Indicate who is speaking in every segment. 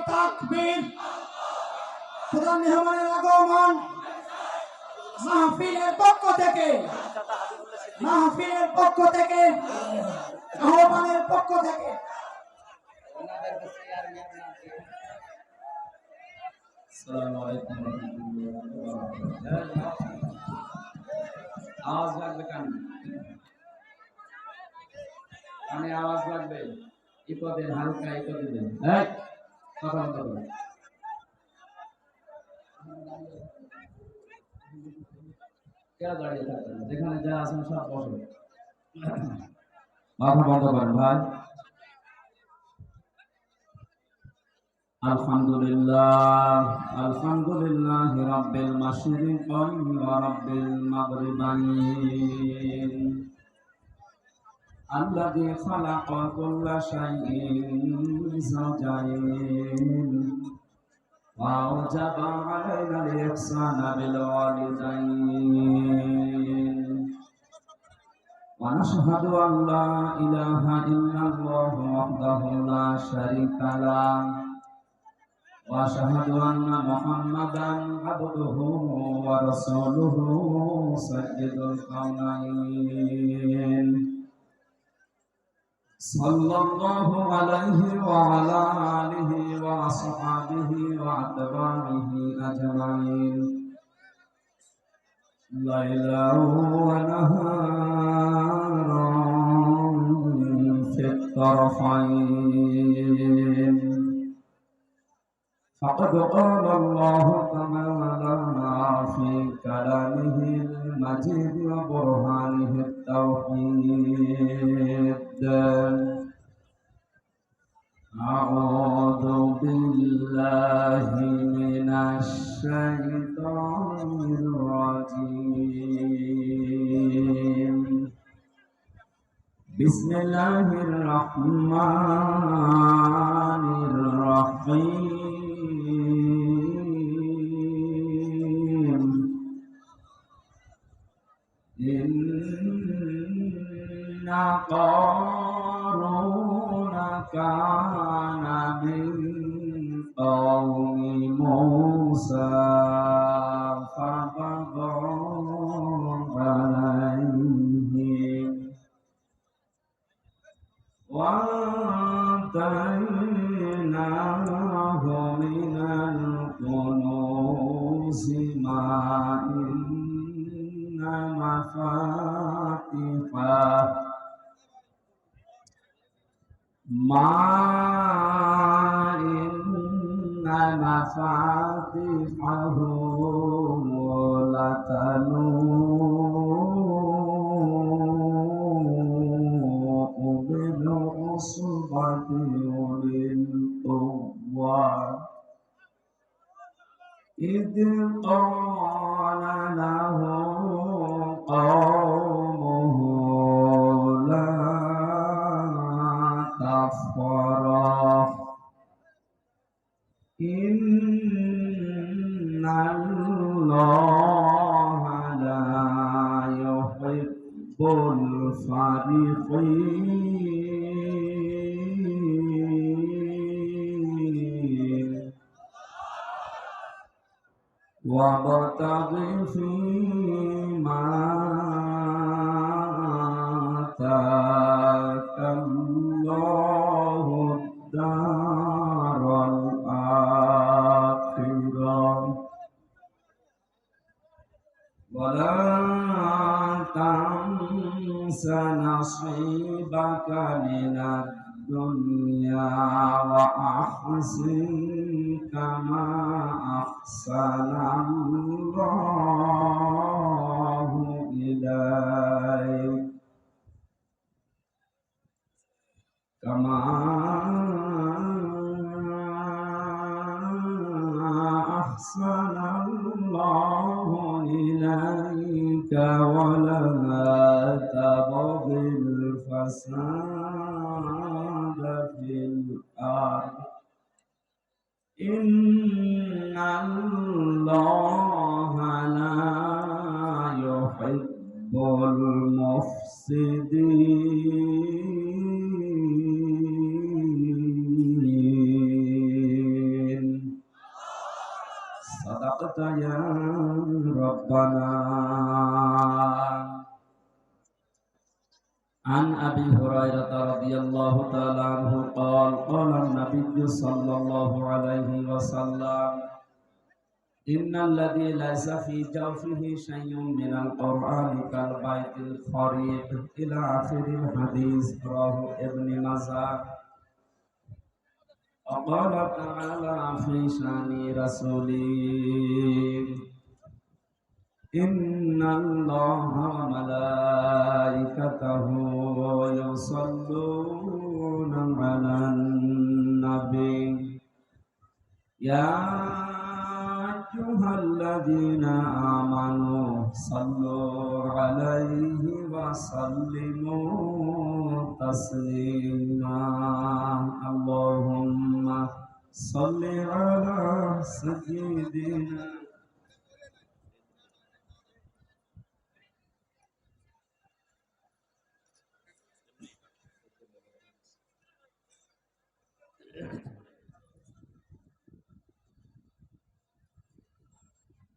Speaker 1: তাকবীর। প্রধান মেহমানের আগমন মাহফিলের পক্ষ থেকে আহ্বানের পক্ষ থেকে
Speaker 2: আসসালামু আলাইকুম ওয়া রাহমাতুল্লাহ। আওয়াজ লাগবে কানে আওয়াজ লাগবে। ইকোতে হালকা ইকো দিবেন। কথা বলুন। কেন দাঁড়িয়ে থাকবেন? যেখানে যা আছেন সব বসে। মাথা বন্ধ করেন ভাই। আলহামদুলিল্লাহ রাব্বিল মাশরিকাইন ওয়া রাব্বিল মাগরিবাইন আল্লাযী খালাকা কুল্লা শাইইন যাওজাইন ওয়া আওজাবা আলাইনা আল-ইহসানা বিল ওয়ালিদাইন ওয়া নাশহাদু আন লা ইলাহা ইল্লাল্লাহু ওয়াহদাহু লা শারীকা লাহু وأشهد أن محمدا عبده ورسوله سيد الكونين صلى الله عليه وعلى آله وأصحابه وأتباعه أجمعين ليلا ونهارا في الطرفين فقد قال الله تعالى في كلامه المجيد وبرهانه التوحيد أعوذ بالله من الشيطان الرجيم بسم الله الرحمن الرحيم إن قارون كان من قوم موسى فبغى عليهم وآتيناه من الكنوز ما إن مفاتحه لتنوء بالعصبة أولي القوة إذ قال له قومه لا تفرح إن الله لا يحب الفرحين وابتغ فيما آتاك الله الدار الآخرة ولا تنس نصيبك من الدنيا وأحسن كما أحسن الله إليك كما أحسن الله إليك ولا تبغ الفساد في الأرض إن الله لا يحب المفسدين يا ربنا. عن أبي هريرة رضي الله تعالى عنه قال قال النبي صلى الله عليه وسلم إن الذي ليس في جوفه شيء من القرآن كالبيت الخريب إلى آخر الحديث. رواه ابن ماجه. وقال تعالى في شأن رسوله إن الله وملائكته يصلون على النبي يا أيها الذين آمنوا صلوا عليه وسلموا تسليما. اللهم صل على سيدنا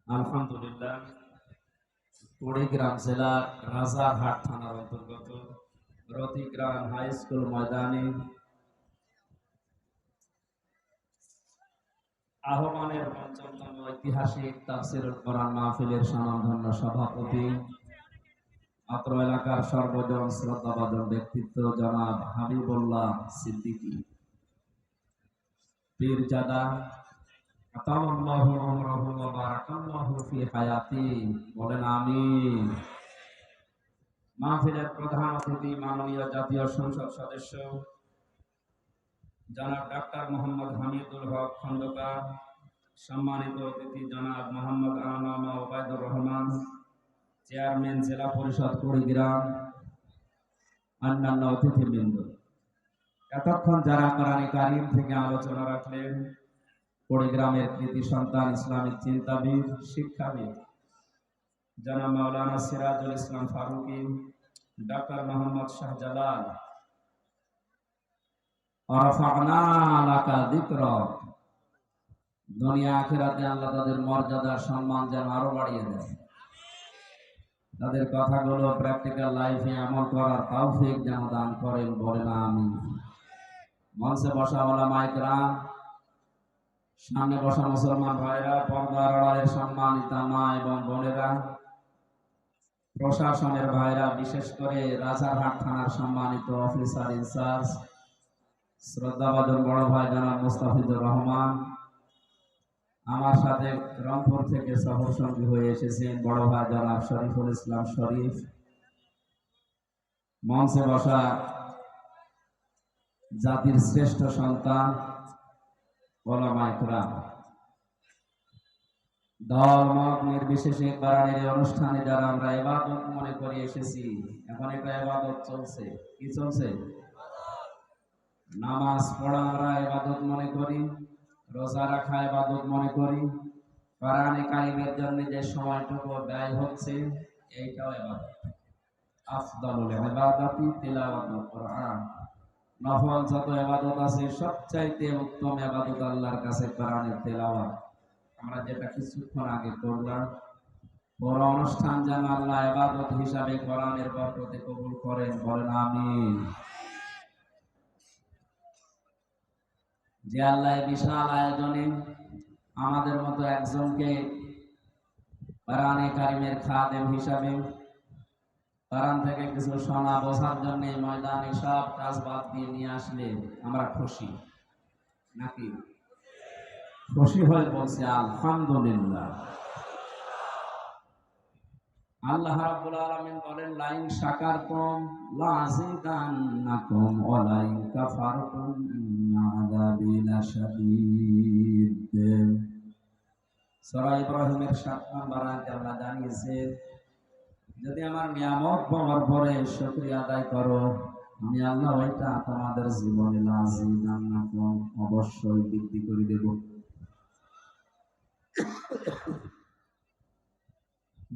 Speaker 2: আলহামদুলিল্লাহ। কুড়িগ্রাম জেলার রাজারহাট থানার অন্তর্গত রতিগ্রাম হাই স্কুল ময়দানে আহ্বানের পঞ্চমতম ঐতিহাসিক তাফসীরুল কোরআন মাহফিলের স্বনামধন্য সভাপতি, অত্র এলাকার সর্বজন শ্রদ্ধাভাজন ব্যক্তিত্ব জনাব হাবিবুল্লাহ সিদ্দিকী পীরজাদা আতাল্লাহু উমরাহু ওয়া বারাকাল্লাহু ফি হায়াতি, বলেন আমিন। মাহফিলের প্রধান অতিথি মাননীয় জাতীয় সংসদ সদস্য জনাব ডাক্তার মোহাম্মদ হামিদুল হক খন্দকার, সম্মানিত অতিথি জনাব মোহাম্মদ আনামা ওবায়দুর রহমান, চেয়ারম্যান জেলা পরিষদ কুড়িগ্রাম, অন্যান্য অতিথিবৃন্দ, এতক্ষণ যারা কোরআনে কারীম থেকে আলোচনা রাখলেন, কুড়িগ্রামের কৃতি সন্তান, ইসলামিক চিন্তাবিদ, শিক্ষাবিদ জনাব মাওলানা সিরাজুল ইসলাম ফারুকী, ডাক্তার মোহাম্মদ শাহজালাল, রাফা'না লাকা যিকরাক, দুনিয়া আখিরাতে আল্লাহ তাদের মর্যাদা সম্মান যেন আরো বাড়িয়ে দেয়, তাদের কথাগুলো প্র্যাকটিক্যাল লাইফে আমল করার তৌফিক যেন দান করেন, বলেন আমিন। মঞ্চে বসা ওলামায়ে কেরাম, সামনে বসা মুসলমান ভাইরা, পর্দার আড়ালের সম্মানিতা মা এবং বোনেরা, প্রশাসনের ভাইরা, বিশেষ করে রাজারহাট থানার সম্মানিত অফিসার ইনচার্জ শ্রদ্ধাভাজন বড় ভাই জনাব মুস্তাফিজুর রহমান, আমার সাথে রংপুর থেকে সফর সঙ্গী হয়ে এসেছেন বড় ভাই জনাব শরীফুল ইসলাম শরীফ, মঞ্চে বসা জাতির শ্রেষ্ঠ সন্তান ওলামায়ে কেরাম, দল মত নির্বিশেষে কোরআনের এই অনুষ্ঠানে যারা আমরা ইবাদত মনে করে এসেছি, এখন একটা ইবাদত চলছে। কি চলছে? নামাজ পড়া আমরা ইবাদত মনে করি, রোজা রাখা ইবাদত মনে করি, কোরআনে কারিমের জন্য যে সময়টুকু ব্যয় হচ্ছে এইটাও ইবাদত। আফদালুল ইবাদাতি তিলাওয়াতুল কোরআন। নফল যত ইবাদত আছে সবচাইতে উত্তম ইবাদত আল্লাহর কাছে কোরআনের তেলাওয়াত। আমরা যেটা কিছুক্ষণ আগে করলাম, পুরো অনুষ্ঠান যেন আল্লাহ ইবাদত হিসাবে কোরআনের বরকতে কবুল করেন, বলেন আমিন। যে আল্লাহ বিশাল আয়োজনে আমাদের মতো একজনকে কোরআনে কারিমের খাদেম হিসাবে কোরআন থেকে কিছু শোনা বোঝার জন্য ময়দানে সব কাজ বাদ দিয়ে নিয়ে আসলে আমরা খুশি নাকি? খুশি হয়ে বলছি আলহামদুলিল্লাহ। আল্লাহ রাব্বুল আলামিন বলেন, লাইন শাকারতুম লাযিদান্নাকুম ওয়া লাইন কাফারতুম ইন্না আযাবি লাশাদীদ। সূরা ইব্রাহিমের ৭ নম্বর আয়াতে আল্লাহ জানিয়েছেন, যদি আমার নিয়ামত পাওয়ার পরে শুকরিয়া আদায় করো, আমি আল্লাহ ওইটা তোমাদের জীবনে লাযিদান্নাকুম অবশ্যই বৃদ্ধি করে দেব।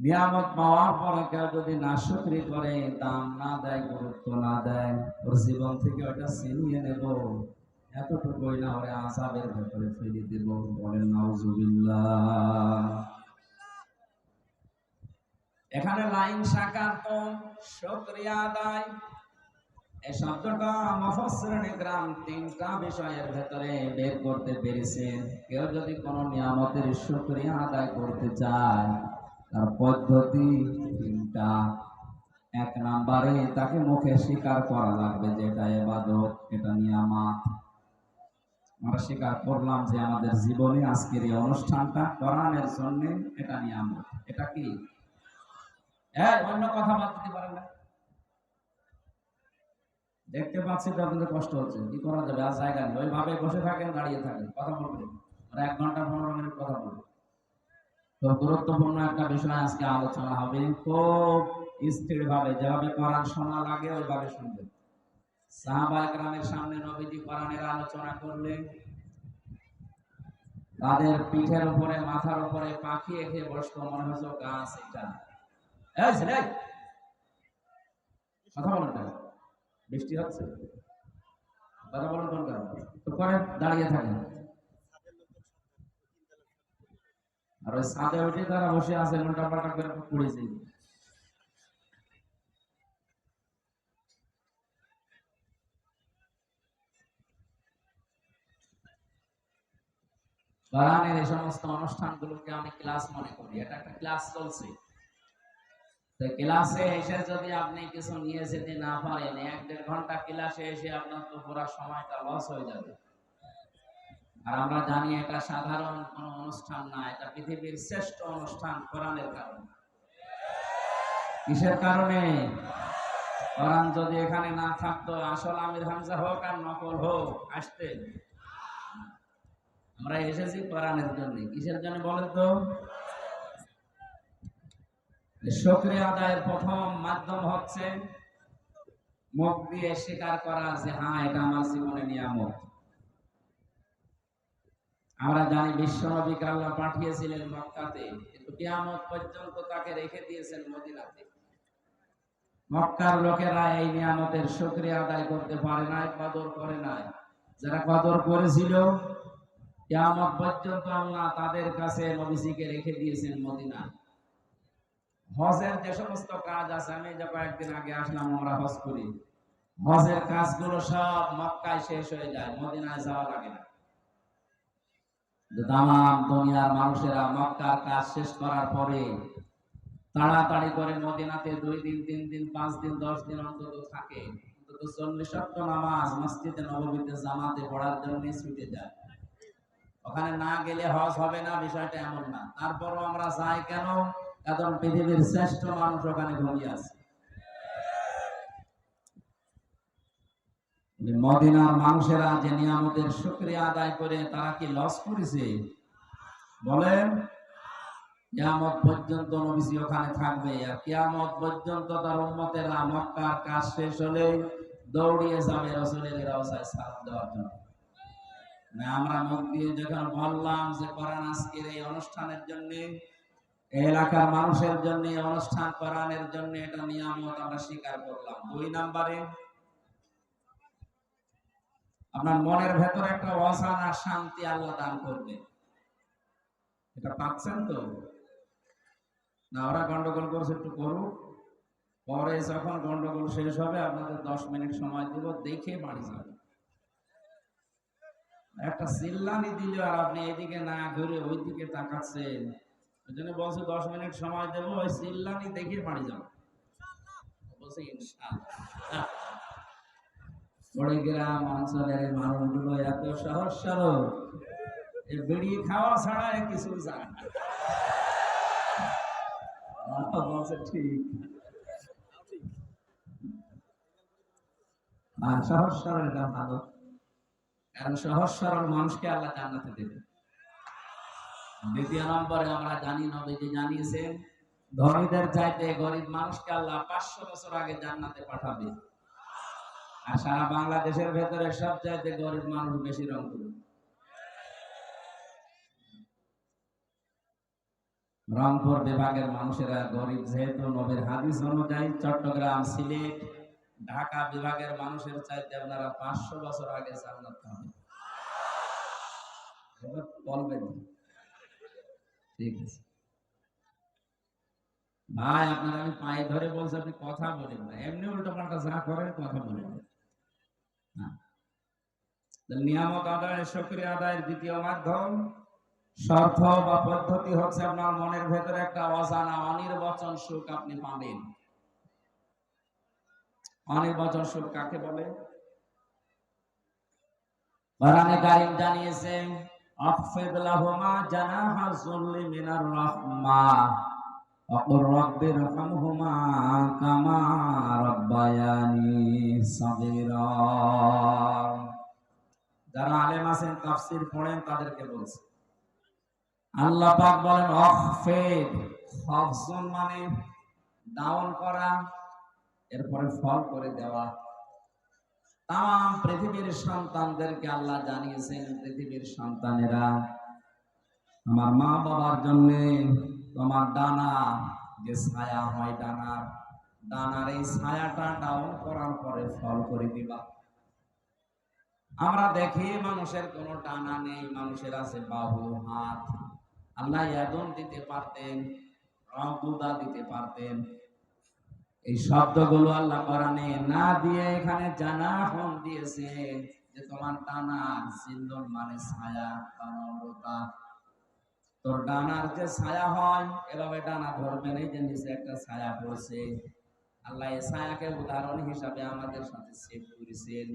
Speaker 2: নিয়ামত পাওয়ার পরে কেউ যদি নাশুকরি করে, দাম না দেয়, গুরুত্ব না দেয়, ওর জীবন থেকে ওটা ছিনিয়ে নেব, এতটুকুই না ওরে আযাবের ভেতরে ফেলে দেব, বলেন নাউজুবিল্লাহ। এখানে লাইন শাকাতুম শুকরিয়া আদায়, এই শব্দটা মুফাসসিরিন ইকরাম তিনটা বিষয়ের ভেতরে বের করতে পেরেছেন। কেউ যদি কোনো নিয়ামতের শুকরিয়া আদায় করতে চায় তার পদ্ধতি তিনটা। এক নম্বরে তাকে মুখে স্বীকার করা লাগবে যে এটা ইবাদত, এটা নিয়ামত। আমরা স্বীকার করলাম যে আমাদের জীবনে আজকের এই অনুষ্ঠানটা কোরআনের জন্য এটা নিয়ামত। এটা কি অন্য কথা বাদ দিতে পারেন না? দেখতে পাচ্ছি তো আপনাদের কষ্ট হচ্ছে, কি করা যাবে? আর জায়গা নেই, ওইভাবে বসে থাকেন, দাঁড়িয়ে থাকেন, কথা বলবেন। আর 1 ঘন্টা 15 মিনিট কথা বলবেন। তো গুরুত্বপূর্ণ একটা বিষয় আজকে আলোচনা হবে, খুব স্থির ভাবে, যেভাবে কোরআন শোনা লাগে ওইভাবে শুনবেন। সাহাবা একরামের সামনে নবীজি কোরআনের আলোচনা করলেন, তাদের পিঠের উপরে মাথার উপরে পাখি এঁকে বসতো, মনে হচ্ছে গাছ। এটা এই ছেলে, কথা বলেন না, বৃষ্টি হচ্ছে, কথা বলেন কোন কারণে? তো পরে দাঁড়িয়ে থাকেন। আর ওই ছাদে উঠে তারা বসে আছে, উল্টা পাল্টা করে পড়েছে। কোরআনের এই সমস্ত অনুষ্ঠানগুলোকে আমি ক্লাস মনে করি, এটা একটা ক্লাস চলছে। তো ক্লাসে এসে যদি আপনি কিছু নিয়ে যেতে না পারেন, 1-1.5 ঘন্টা ক্লাসে এসে আপনার তো পুরো সময়টা লস হয়ে যাবে। আর আমরা জানি এটা সাধারণ কোনো অনুষ্ঠান না, এটা পৃথিবীর শ্রেষ্ঠ অনুষ্ঠান কোরআনের কারণে। কিসের কারণে? কোরআন যদি এখানে না থাকতো, আসল আমির হামজা হোক আর নকল হোক, আসতেন। আমরা এসেছি কোরআনের জন্য। কিসের জন্য বলেন তো? শুকরিয়া আদায়ের প্রথম মাধ্যম হচ্ছে মুখ দিয়ে স্বীকার করা যে হ্যাঁ, এটা আমার জীবনে নিয়ামত। আমরা জানি বিশ্বনবীকে আল্লাহ পাঠিয়েছিলেন মক্কাতে, কিন্তু কিয়ামত পর্যন্ত তাকে রেখে দিয়েছেন মদিনাতে। মক্কার লোকেরা এই নিয়ামতের শুকরিয়া আদায় করতে পারে নাই, কদর করে নাই। যারা কদর করেছিল, কিয়ামত পর্যন্ত আল্লাহ তাদের কাছে নবীজিকে রেখে দিয়েছেন মদিনা। হজের যে সমস্ত কাজ আছে, আমি যে কয়েকদিন আগে আসলাম, আমরা হজ করি, হজের কাজগুলো সব মক্কায় শেষ হয়ে যায়, মদিনায় যাওয়া লাগে না। তামাম দুনিয়ার মানুষেরা মক্কার কাজ শেষ করার পরে তাড়াতাড়ি করে মদিনাতে 2 দিন 3 দিন 5 দিন 10 দিন অন্তত থাকে, অন্তত 40 ওয়াক্ত নামাজ মসজিদে নববীতে জামাতে পড়ার জন্য ছুটে যায়। ওখানে না গেলে হজ হবে না, বিষয়টা এমন না। তারপরও আমরা যাই কেন? কারণ পৃথিবীর শ্রেষ্ঠ মানুষ ওখানে ঘুমিয়ে আছে। মদিনার মানুষেরা যে নিয়ামতের শুকরিয়া আদায় করে, তারা কি লস করেছে? বলেন। কিয়ামত পর্যন্ত নবীজি ওখানে থাকবে, আর কিয়ামত পর্যন্ত তার উম্মতেরা মক্কার কাজ শেষ হলে দৌড়িয়ে যাবে রাসূলের রওজায় সালাম দেওয়ার জন্য। আমরা মুখ দিয়ে যখন বললাম যে কোরআন আজকের এই অনুষ্ঠানের জন্য, এলাকার মানুষের জন্য অনুষ্ঠান, কোরআনের জন্য এটা নিয়ামত, আমরা স্বীকার করলাম। 2 নম্বরে আপনার মনের ভেতরে একটা অজানা শান্তি আল্লাহ দান করবে। এটা পাচ্ছেন তো? না, ওরা গন্ডগোল করছে, একটু করুক, পরে যখন গন্ডগোল শেষ হবে আপনাদের 10 মিনিট সময় দিব, দেখে বাড়ি যাবে। একটা চিল্লানি দিল আর আপনি এদিকে না ঘুরে ওই দিকে তাকাচ্ছেন, ওই জন্য বলছে 10 মিনিট সময় দেবো, ওই চিল্লানি দেখে বাড়ি যাবে। বলছে ইনশাআল্লাহ। গ্রাম অঞ্চলের মানুষগুলো এত সহজ সরল, এই বিড়ি খাওয়া ছাড়া কিছু জানে না। বলছে ঠিক, সহজ সরল এটা ভালো, কারণ সহজ সরল মানুষকে আল্লাহ জান্নাতে দেবে। 2 নম্বরে আমরা জানি, নবীজি জানিয়েছেন, ধনীদের চাইতে গরিব মানুষকে আল্লাহ 500 বছর আগে জান্নাতে পাঠাবে। আর সারা বাংলাদেশের ভেতরে সবচাইতে গরিব মানুষ বেশি রংপুর। রংপুর বিভাগের মানুষেরা গরিব যেহেতু, নবীর হাদিস অনুযায়ী চট্টগ্রাম, সিলেট, ঢাকা বিভাগের মানুষের চাইতে আপনারা 500 বছর আগে জান্নাত পাবেন। বলবেন ঠিক আছে। ভাই আপনার আমি পায়ে ধরে বলছি আপনি কথা বলেন না, এমনি উল্টো পাল্টা যা করেন কথা বলেন না। নিয়ামত আদায়ের, শুকরিয়া আদায়ের দ্বিতীয় মাধ্যম, শর্ত বা পদ্ধতি হচ্ছে আপনার মনের ভেতরে একটা অজানা অনির্বচন সুখ আপনি পাবেন। অনির্বচন সুখ কাকে বলে? কোরআনে কারীম জানিয়েছে, আখফিদ লাহুমা জানাহা যুল্লি মিনার রাহমাহ ওয়া কুর রাব্বিরহামহুমা কামা রাব্বায়ানি সাগীরা। যারা আলেম আছেন, তাফসীর পড়েন, তাদেরকে বলছে আল্লাহ পাক বলেন আখফিদ, খাফজুন মানে ডাউন করা, এরপরে ফল করে দেওয়া। তাম পৃথিবীর সন্তানদেরকে আল্লাহ জানিয়েছেন, পৃথিবীর সন্তানেরা আমার মা বাবার জন্য তোমার ডানা যে ছায়া হয়, ডানার এই ছায়াটা ডাউন করার পরে ফল করে দিবা। আমরা দেখি মানুষের কোনো ডানা নেই, মানুষের আছে বাহু, হাত। আল্লাহ ইয়াদুন দিতে পারতেন, রবুদা দিতে পারতেন। এই শব্দগুলো আল্লাহ কোরআনে না দিয়ে এখানে জানাহন দিয়েছে যে তোমার ডানা, জিন্দন মানে ছায়া বা নম্রতা। তোর ডানার যে ছায়া হয়, এভাবে ডানা ধরবেন, এই যে নিচে একটা ছায়া পড়ছে, আল্লাহ এই ছায়াকে উদাহরণ হিসাবে আমাদের সাথে সেভ করেছেন।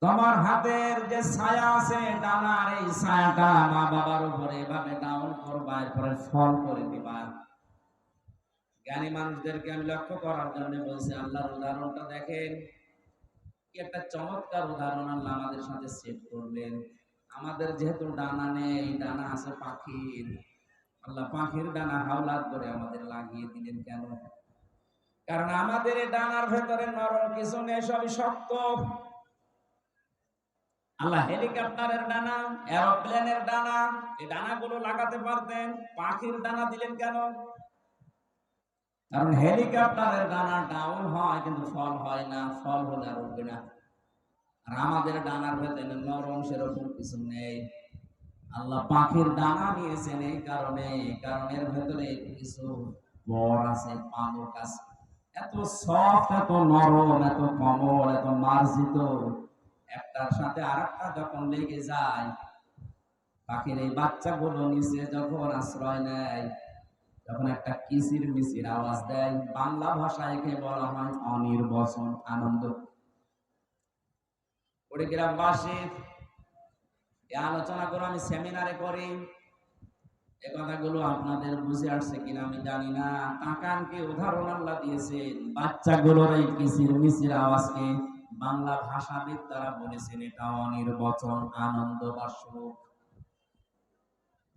Speaker 2: তোমার হাতের যে ছায়া আছে, ডানার এই ছায়াটা মা বাবার উপরে এভাবে ডাউন করবা, এরপরে ফল করে দিবা। জ্ঞানী মানুষদেরকে আমি লক্ষ্য করার জন্য বলছি, আল্লাহর উদাহরণটা দেখেন, কি একটা চমৎকার উদাহরণ আল্লাহ আমাদের সাথে সেভ করলেন। আমাদের যেহেতু ডানা নেই, ডানা আছে পাখির, আল্লাহ পাখির ডানা হাওলাত করে আমাদের লাগিয়ে দিলেন। কেন? কারণ আমাদের এই ডানার ভেতরে নরম কিছু নেই, সবই শক্ত। আল্লাহ হেলিকপ্টারের ডানা, এরোপ্লেনের ডানা, এই ডানাগুলো লাগাতে পারতেন, পাখির ডানা দিলেন কেন? কারণ হেলিকপ্টারের ডানা ডাউন হয় কিন্তু ফল হয় না, ফল হলে আর উঠবে না। আর আমাদের ডানার ভেতরে নরম সেরকম কিছু নেই। আল্লাহ পাখির ডানা নিয়েছেন এই কারণে, কারণ এর ভেতরে কিছু বর আছে, পালক আছে, এত সফট, এত নরম, এত কোমল, এত মার্জিত, একটার সাথে আরেকটা যখন লেগে যায়, পাখির এই বাচ্চাগুলো নিচে যখন আশ্রয় নেয়, যখন একটা কিচির মিচির আওয়াজ দেয়, বাংলা ভাষায় একে বলা হয় অনির্বচন আনন্দ। কুড়িগ্রামবাসী এই আলোচনাগুলো আমি সেমিনারে করি, এ কথাগুলো আপনাদের বুঝে আসছে কিনা আমি জানি না। কাকানকে উদাহরণ আল্লাহ দিয়েছেন, বাচ্চাগুলোর এই কিচির মিচির আওয়াজকে বাংলা ভাষাবিদ তারা বলেছেন এটা অনির্বচন আনন্দ বা সুখ।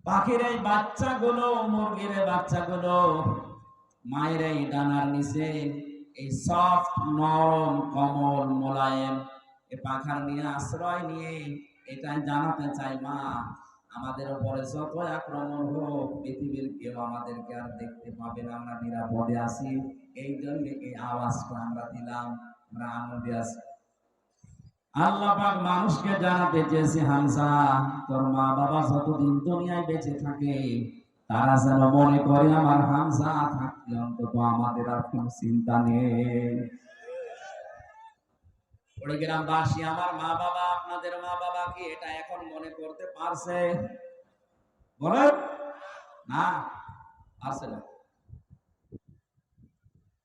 Speaker 2: পাখির এই বাচ্চাগুলো, মুরগির এই বাচ্চাগুলো মায়ের এই ডানার নিচে এই সফট, নরম, কোমল, মোলায়েম এ পাখার নিয়ে আশ্রয় নিয়ে এটাই জানাতে চাই, মা আমাদের উপরে যত আক্রমণ হোক, পৃথিবীর কেউ আমাদেরকে আর দেখতে পাবে না, আমরা নিরাপদে আছি। এই জন্য এই আওয়াজটা আমরা দিলাম, আমরা আনন্দে আছি। আল্লাহ পাক মানুষকে জানাতে চেয়েছে, হামজা তোর মা বাবা যতদিন দুনিয়ায় বেঁচে থাকে, তারা যেন মনে করে আমার হামজা থাকলে অন্তত আমাদের আর কোনো চিন্তা নেই। কুড়িগ্রামবাসী, আমার মা বাবা, আপনাদের মা বাবা কি এটা এখন মনে করতে পারছে? বলেন না, পারছে না।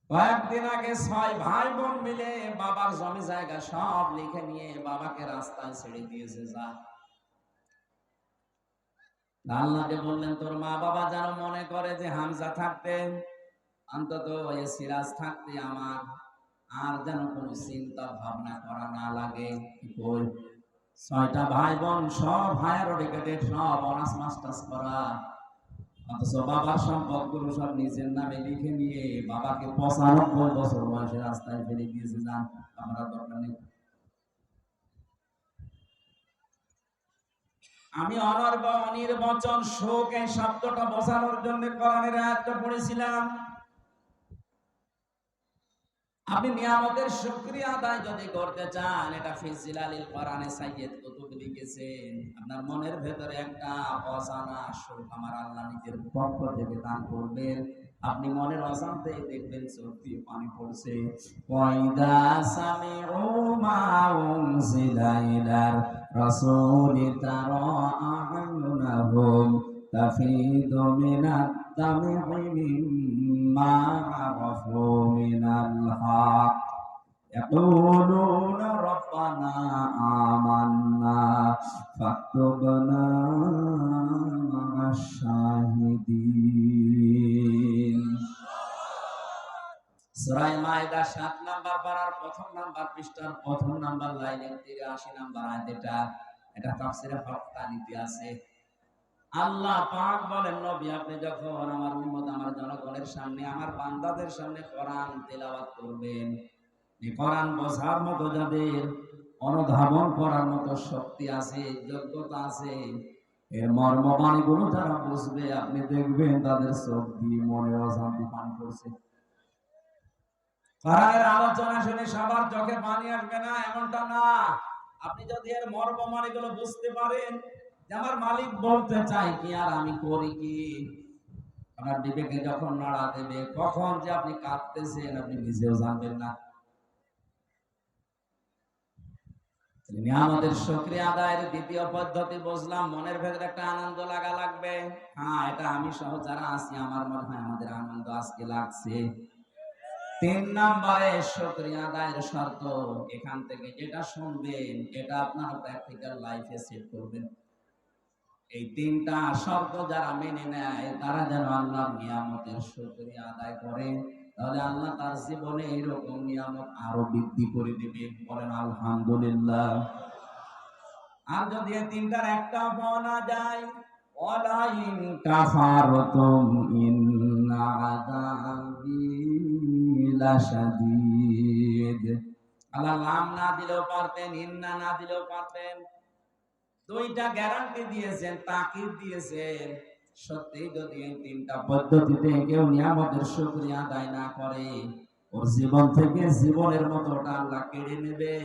Speaker 2: কয়েকদিন আগে 6 ভাই বোন মিলে বাবার জমি জায়গা সব লিখে নিয়ে বাবাকে রাস্তায় ছেড়ে দিয়েছে। যা, আল্লাহকে বললেন তোর মা বাবা যেন মনে করে যে হামজা থাকতে, অন্তত এই সিরাজ থাকতে আমার আর যেন কোনো চিন্তা ভাবনা করা না লাগে। ওই 6টা ভাই বোন সব হায়ার এডুকেটেড, সব অনার্স মাস্টার্স করা, অথচ বাবার সম্পদগুলো সব নিজের নামে লিখে নিয়ে বাবাকে 95 বছর বয়সে রাস্তায় ফেলে দিয়েছে। যান, আমরা দরকার নেই। আমি অনির্বচন শোক এই শব্দটা বোঝানোর জন্য কোরআনের আয়াতটা পড়েছিলাম। আপনি নিয়ামতের শুকরিয়া আদায় যদি করতে চান, এটা ফিজিলালিল কোরআনে সাইয়্যিদ কুতুব লিখেছেন, আপনার মনের ভেতরে একটা অজানা সুখ আমার আল্লাহ নিজের পক্ষ থেকে দান করবেন। আপনি মনের অজান্তেই দেখবেন চোখ দিয়ে পানি পড়ছে। ওয়াইদা সামিউ মা উনজিলা ইলার রাসূলি তারা আ'য়ুনাহুম তাফিদু মিনাদ দাম'i মিম্মা আরাফু মিনাল হক ইয়াকুলুনা রাব্বানা আমান্না ফাকতুবনা মা'আশ শাহিদিন। সূরা মাইদা ৭ নাম্বার পারার প্রথম নাম্বার পৃষ্ঠার প্রথম নাম্বার লাইনের ৮৩ নাম্বার আয়াত। এটা তাফসীরে হক্কানিতে আছে। আল্লাহ পাক বলেন, নবী আপনি যখন আমার উম্মত আমার জনগণের সামনে আমার বান্দাদের সামনে কোরআন তেলাওয়াত করবেন, এই কোরআন বোঝার মতো যাদের অনুধাবন করার মতো শক্তি আছে, যোগ্যতা আছে, এর মর্মবাণীগুলো যারা বুঝবে, আপনি দেখবেন তাদের চোখ দিয়ে মনে অশান্তি পান করছে। কোরআনের আলোচনা শুনে সবার চোখে পানি আসবে না এমনটা না। আপনি যদি এর মর্মবাণীগুলো বুঝতে পারেন যে আমার মালিক বলতে চাই কি আর আমি করি কি, আপনার বিবেকে যখন নাড়া দেবে, কখন যে আপনি কাঁদতেছেন আপনি নিজেও জানবেন না। নিয়ামতের শুকরিয়া আদায়ের দ্বিতীয় পদ্ধতি বুঝলাম, মনের ভেতরে একটা আনন্দ লাগা লাগবে। হ্যাঁ, এটা আমি সহ যারা আছি আমার মনে হয় আমাদের আনন্দ আজকে লাগছে। ৩ নম্বরে শুকরিয়া আদায়ের শর্ত, এখান থেকে যেটা শুনবেন এটা আপনার প্র্যাকটিক্যাল লাইফে সেট করবেন। এই ৩টা শর্ত যারা মেনে নেয় তারা যেন আল্লাহর নিয়ামতের শুকরিয়া আদায় করে, তাহলে আল্লাহ তার জীবনে এরকম নিয়ামত আরো বৃদ্ধি করে দিবে। বলেন আলহামদুলিল্লাহ। আর যদি এই ৩টার একটা পাওয়া না যায়, ওয়ালাইন কাফারতুম ইন্না আযাবি লাশাদীদ। আল্লাহ লাম না দিলেও পারতেন, ইন্না না দিলেও পারতেন, দুইটা গ্যারান্টি দিয়েছেন, তাকিদ দিয়েছেন। সত্যি যদি এই ৩টা পদ্ধতিতে কেউ নিয়ামতের শুকরিয়া আদায় না করে, ওর জীবন থেকে জীবনের মতো ওটা আল্লাহ কেড়ে নেবে,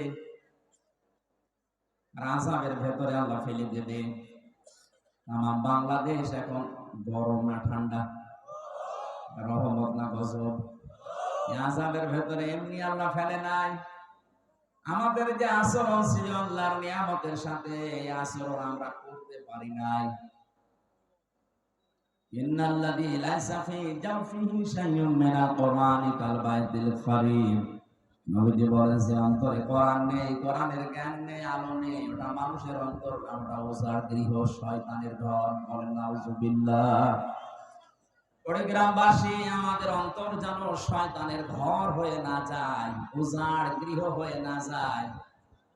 Speaker 2: আযাবের ভেতরে আল্লাহ ফেলে দেবে। আমার বাংলাদেশ এখন গরম না ঠান্ডা, রহমত না গজব? আযাবের ভেতরে এমনি আল্লাহ ফেলে নাই। আমাদের যে আচরণ ছিল আল্লাহর নিয়ামতের সাথে, এই আচরণ আমরা করতে পারি নাই। ইন্নাল্লাযী লাইসা ফী জাওফিহি শাইউম মিনাল কুরআনি কাল বাইতিল খারীম। নবীজি বলেন যে অন্তরে কোরআন নেই, কোরআনের জ্ঞান নেই, আলো নেই, ওটা মানুষের অন্তর, ওটা ওঝার গৃহ, শয়তানের ঘর। বলেন নাউযুবিল্লাহ। গ্রামবাসী, আমাদের অন্তর যেন শয়তানের ঘর হয়ে না যায়, উজাড় গৃহ হয়ে না যায়,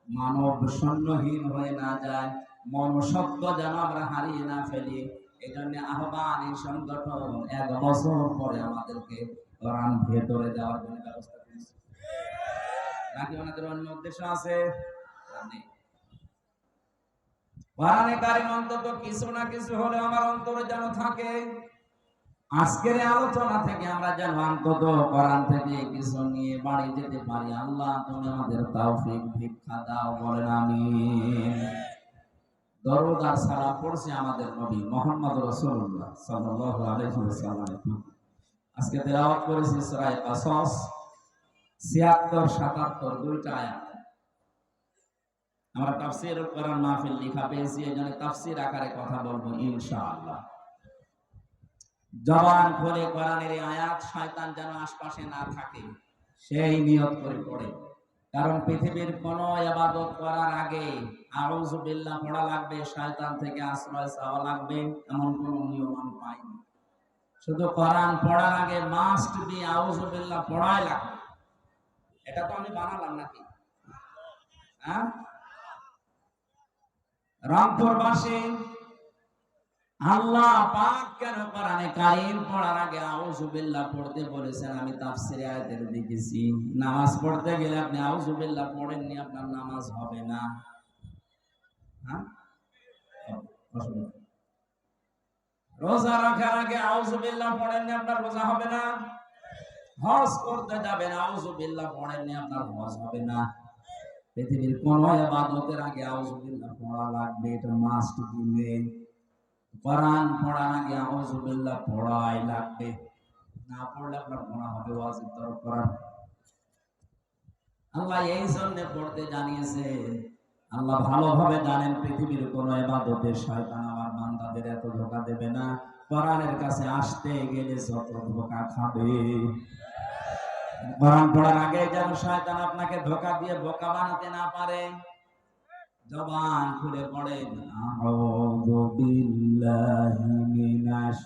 Speaker 2: মানব শূন্যহীন হয়ে না যায়, মনুষ্যত্ব যেন আমরা হারিয়ে না ফেলি। এই জন্য আহ্বান, এই সংগঠন ১ বছর পরে আমাদেরকে কোরআন ভেতরে দেওয়ার জন্য ব্যবস্থা করেছে। নাকি ওনাদের অন্য উদ্দেশ্য আছে? কোরআনে কারীম অন্তত কিছু না কিছু হলে আমার অন্তরে যেন থাকে। আজকের আলোচনা থেকে আমরা যেন অন্তত কোরআন থেকে কিছু নিয়ে বাড়ি যেতে পারি। আল্লাহ তুমি আমাদের তৌফিক ভিক্ষা দাও। বলেন আমিন। দরুদ আর সালাম পড়ছি আমাদের নবী মুহাম্মদ রাসূলুল্লাহ সাল্লাল্লাহু আলাইহি ওয়াসাল্লাম। আজকে তেলাওয়াত করেছি সূরা কাসাস ৭৬ ৭৭ দুইটা আয়াত। আমরা তাফসীরুল কোরআন মাহফিল লেখা পেয়েছি, এজন্য তাফসীর আকারে কথা বলবো ইনশাআল্লাহ। জবান খুলে কোরআনের এই আয়াত শয়তান যেন আশপাশে না থাকে সেই নিয়ত করে পড়ে। কারণ পৃথিবীর কোন ইবাদত করার আগে আউযু বিল্লাহ পড়া লাগবে, শয়তান থেকে আশ্রয় চাওয়া লাগবে, এমন কোন নিয়ম আমি পাইনি। শুধু কোরআন পড়ার আগে মাস্ট বি আউযু বিল্লাহ পড়াই লাগবে। এটা তো আমি বানালাম নাকি? হ্যাঁ, রংপুরবাসী, আল্লাহ পাক কেন কোরআনে কারীম পড়ার আগে আউযু বিল্লাহ পড়তে বলেছেন? আমি তাফসীরে আয়াতের দেখেছি। নামাজ পড়তে গেলে আপনি আউযু বিল্লাহ পড়েননি, আপনার নামাজ হবে না। হ্যাঁ, রোজা রাখার আগে আউযু বিল্লাহ পড়েননি, আপনার রোজা হবে না। হজ করতে যাবেন, আউযুবিল্লাহ পড়েননি, আপনার হজ হবে না। পৃথিবীর কোন ইবাদতের আগে আউযুবিল্লাহ পড়া লাগবে, এটা মাস্ট বি মেইন। কোরআন পড়ার আগে আউযুবিল্লাহ পড়াই লাগবে, না পড়লে আপনার গুনাহ হবে। ওয়াজিব তরক করা আল্লাহ এই জন্য পড়তে জানিয়েছে। আল্লাহ ভালোভাবে জানেন পৃথিবীর কোন ইবাদতে শয়তান আমার বান্দাদের এত ধোঁকা দেবে না। কোরআনের কাছে আসতে গেলে যত ধোঁকা খাবে, কোরআন পড়ার আগে যেন শয়তান আপনাকে ধোঁকা দিয়ে বোকা বানাতে না পারে। জবান খুলে পড়েন, আউযু বিল্লাহি মিনাশ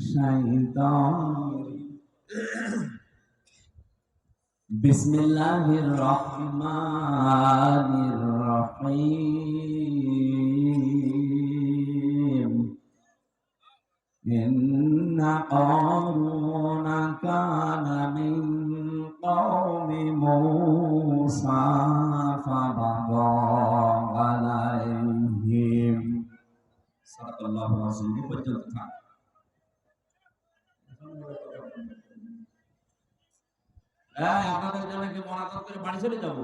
Speaker 2: শাইতানির বিসমিল্লাহির রহমানির রহিম। ইন্না কারুনা কানা মিন কওমি মূসা ফাবাগা আলাইহিম। সাল্লাল্লাহু আলাইহি ওয়াসাল্লাম পর্যন্ত থাক। আপনাদের জন্য কি মনাজাত করে বাড়ি চলে যাবো?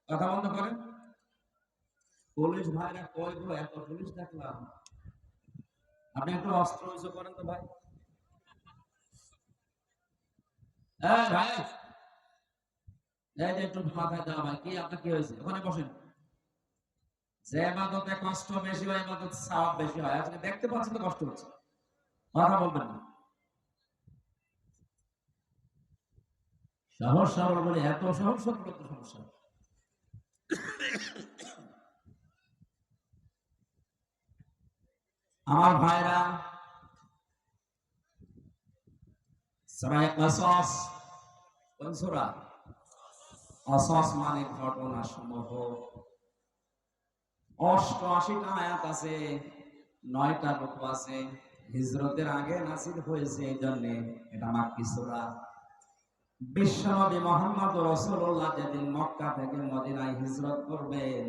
Speaker 2: কথা বন্ধ করেন। পুলিশ ভাইরা কই গো, এত পুলিশ দেখলাম। আপনি একটু অস্ত্র ইস্যু করেন তো ভাই। ভাই এই যে একটু মাথায় দেওয়া ভাই, কি আপনার কি হয়েছে? ওখানে বসেন। যে ইবাদতে কষ্ট বেশি হয়, ইবাদত সওয়াব বেশি হয়। আজকে দেখতে পাচ্ছেন তো কষ্ট হচ্ছে, কথা বলবেন না। সহজ সরল বলে এত সহজ সরল তো সমস্যা। আমার ভাইরা, সূরা কাসাস, কোন সূরা? কাসাস মানে ঘটনা সমূহ। 88টা আয়াত আছে, 9টা রুকু আছে। হিজরতের আগে নাযিল হয়েছে, এই জন্য এটা মাক্কি সূরা। বিশ্বনবী মুহাম্মদ রাসূলুল্লাহ যেদিন মক্কা থেকে মদিনায় হিজরত করবেন,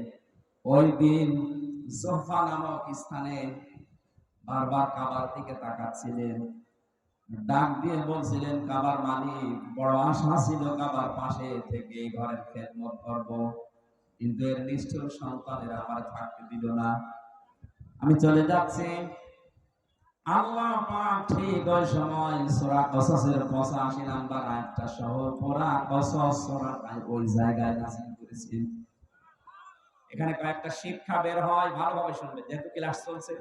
Speaker 2: ওই দিন জুহফা নামক স্থানে বারবার কাবার দিকে তাকাচ্ছিলেন, ডাক দিয়ে বলছিলেন, কাবার মালিক, বড় আশা ছিল কাবার পাশে থেকে এই ঘরের খেদমত করব, কিন্তু এর নিষ্ঠুর সন্তানেরা আমার থাকতে দিল না, আমি চলে যাচ্ছি। আল্লাহ পাক ঠিক ওই সময় সূরা কাসাসের 85 নাম্বার আয়াতটা সহ পুরা কাসাস সূরাটাই ওই জায়গায় নাযিল করেছেন। এখানে কয়েকটা শিক্ষা বের হয়, ভালোভাবে শুনবেন যেহেতু ক্লাস চলছে।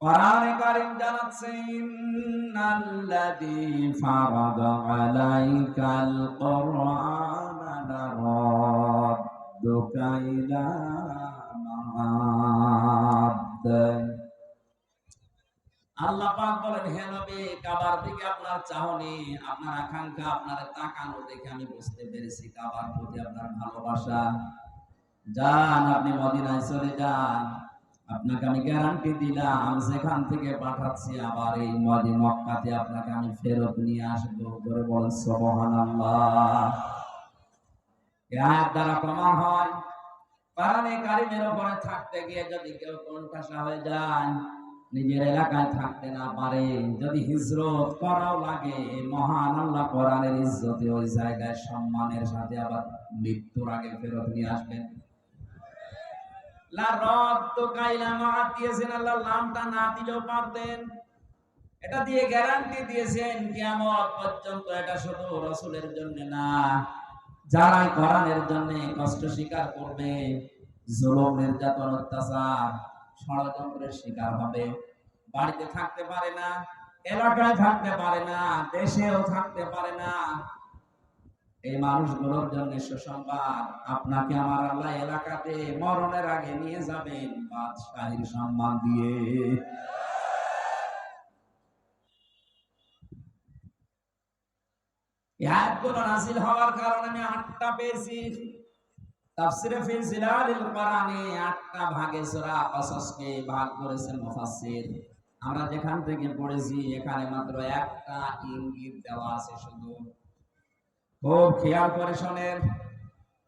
Speaker 2: কোরআনে কারীম জানাচ্ছে, ইন্নাল্লাযী ফারাদা আলাইকাল কুরআনা লারাদ্দুকা ইলা মাআদ। আল্লাহ পাক বলেন, হে নবী, কাবার দিকে আপনার চাহনি, আপনার আকাঙ্ক্ষা, আপনার তাকানো দেখে আমি বুঝতে পেরেছি কাবার প্রতি আপনার ভালোবাসা। যান, আপনি মদিনায় চলে যান। আপনাকে আমি গ্যারান্টি দিলাম, যেখান থেকে পাঠাচ্ছি আবার এই মক্কাতে আপনাকে আমি ফেরত নিয়ে আসবো। করে বলেন সুবহানাল্লাহ। এই আয়াত দ্বারা প্রমাণ হয়, কোরআনে কারীমের উপরে থাকতে গিয়ে যদি কেউ কোণঠাসা হয়ে যায়, নিজের এলাকায় থাকতে না পারে, যদি হিজরত করাও লাগে, মহান আল্লাহ কোরআনের ইজ্জতে ওই জায়গায় সম্মানের সাথে আবার মৃত্যুর আগে ফেরত নিয়ে আসবেন। লারাদ্দুকা ইলা মাআদ দিয়েছেন, আল্লাহ লামটা না দিলেও পারতেন। এটা দিয়ে গ্যারান্টি দিয়েছেন কিয়ামত পর্যন্ত। এটা শুধু রাসূলের জন্য না, যারা কোরআনের জন্য কষ্ট স্বীকার করবে, জুলুম, নির্যাতন, অত্যাচার, ষড়যন্ত্রের শিকার হবে, বাড়িতে থাকতে পারে না, এলাকায় থাকতে পারে না, দেশেও থাকতে পারে না, এই মানুষগুলোর জন্য সুসংবাদ, আপনাকে আমার আল্লাহ এলাকাতে মরণের আগে নিয়ে যাবেন বাদশাহীর সম্মান দিয়ে। এই আয়াতগুলো নাযিল হওয়ার কারণে আমি 8টা পেয়েছি। তাফসীরে ফি জিলালিল কোরআনে 8টা ভাগে সূরা কাসাসকে ভাগ করেছেন মুফাসসির। আমরা যেখান থেকে পড়েছি এখানে মাত্র একটা ইঙ্গিত দেওয়া আছে শুধু। খুব খেয়াল করে শোনেন,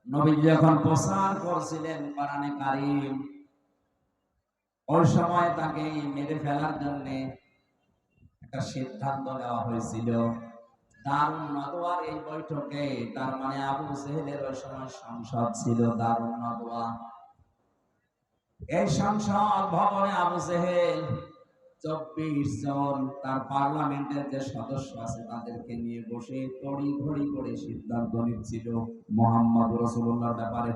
Speaker 2: নবী যখন প্রচার করছিলেন কোরআনে কারীম, ওই সময় তাকে মেরে ফেলার জন্য একটা সিদ্ধান্ত নেওয়া হয়েছিল দারুন নদওয়ার এই বৈঠকে। তার মানে আবু জেহেলের ওই সময় সংসদ ছিল দারুন নদওয়া। এই সংসদ ভবনে আবু জেহেল 24 জন তার পার্লামেন্টের যে সদস্য আছে তাদেরকে নিয়ে বসে তড়ি ঘড়ি করে সিদ্ধান্ত নিচ্ছিল মুহাম্মদ রাসূলুল্লাহর ব্যাপারে।